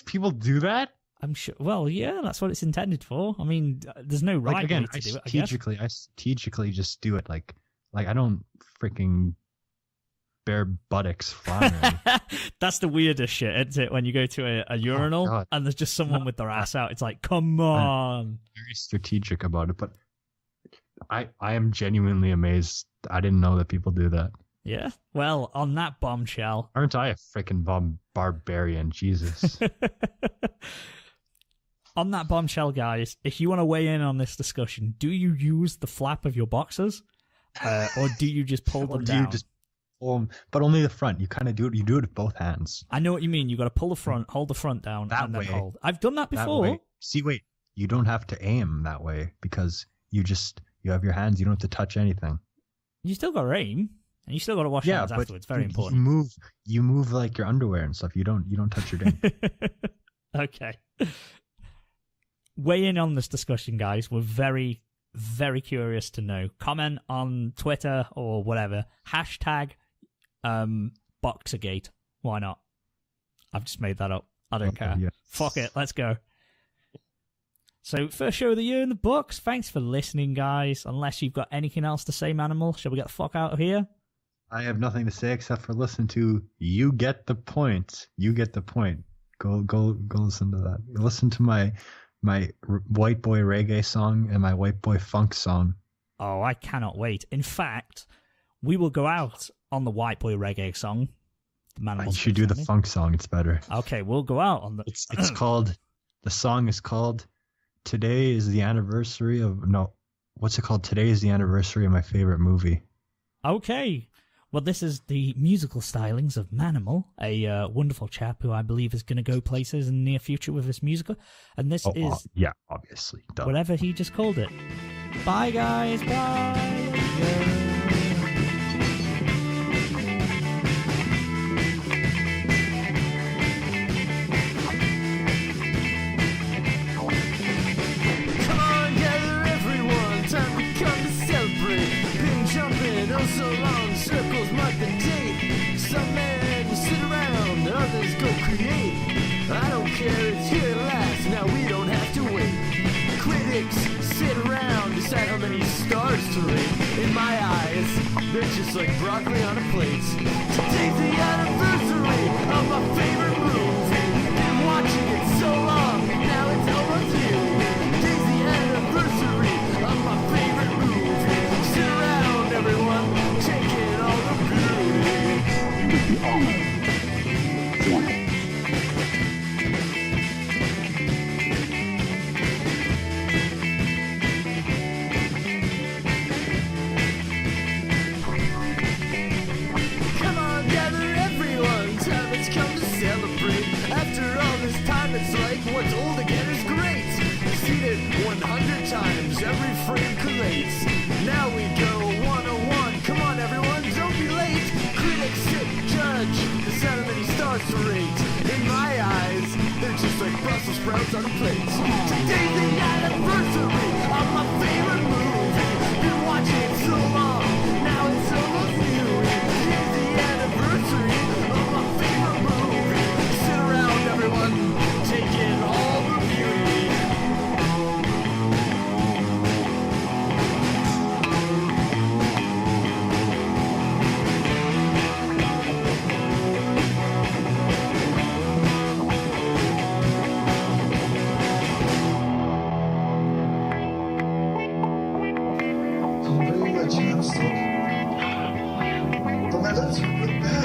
People do that? I'm sure. Well, yeah, that's what it's intended for. I mean, there's no right way to do it. I strategically just do it like I don't freaking bare buttocks flying. That's the weirdest shit, isn't it? When you go to a urinal and there's just someone with their ass out. It's like, come on. I'm very strategic about it, but I am genuinely amazed. I didn't know that people do that. Yeah. Well, on that bombshell. Aren't I a freaking barbarian? Jesus. On that bombshell, guys, if you want to weigh in on this discussion, do you use the flap of your boxers? Or do you just pull them down? But only the front. You kind of do it. You do it with both hands. I know what you mean. You got to pull the front, hold the front down, and then hold. I've done that before. See, wait. You don't have to aim that way because you have your hands. You don't have to touch anything. You still got to aim. And you still got to wash your hands afterwards. Very important. You move like your underwear and stuff. You don't touch your ding. Okay. Weigh in on this discussion, guys. We're very, very curious to know. Comment on Twitter or whatever. Hashtag Boxergate. Why not? I've just made that up. I don't care. Yes. Fuck it. Let's go. So, first show of the year in the books. Thanks for listening, guys. Unless you've got anything else to say, Manimal, shall we get the fuck out of here? I have nothing to say except for listen to You Get the Point. You Get the Point. Go listen to that. Listen to my white boy reggae song and my white boy funk song. Oh, I cannot wait. In fact, we will go out on the white boy reggae song. You should do the funk song. It's better. Okay, we'll go out on the... It's called... The song is called Today is the Anniversary of... No, what's it called? Today is the Anniversary of my favorite movie. Okay. Well, this is the musical stylings of Manimal, a wonderful chap who I believe is going to go places in the near future with this musical. And this is... yeah, obviously. Duh. Whatever he just called it. Bye, guys. Bye. So long, circles mark the date. Some men sit around, others go create. I don't care, it's here at last, now we don't have to wait. Critics sit around, decide how many stars to rate. In my eyes, they're just like broccoli on a plate. Today's the anniversary of my favorite movie. Been watching it so long, now it's almost here. Today's the anniversary of my favorite movie. Sit around, everyone. It's like what's old again is great. Seen it 100 times, every frame collates. Now we go 101. Come on, everyone, don't be late. Critics sit, judge, decide how many stars to rate. In my eyes, they're just like Brussels sprouts on a plate. Today's the anniversary of my favorite movie. Been watching it so long, now it's almost new. Here's the anniversary of my favorite movie. Sit around, everyone. Taking all the beauty. Een beetje rustig. Dan net het.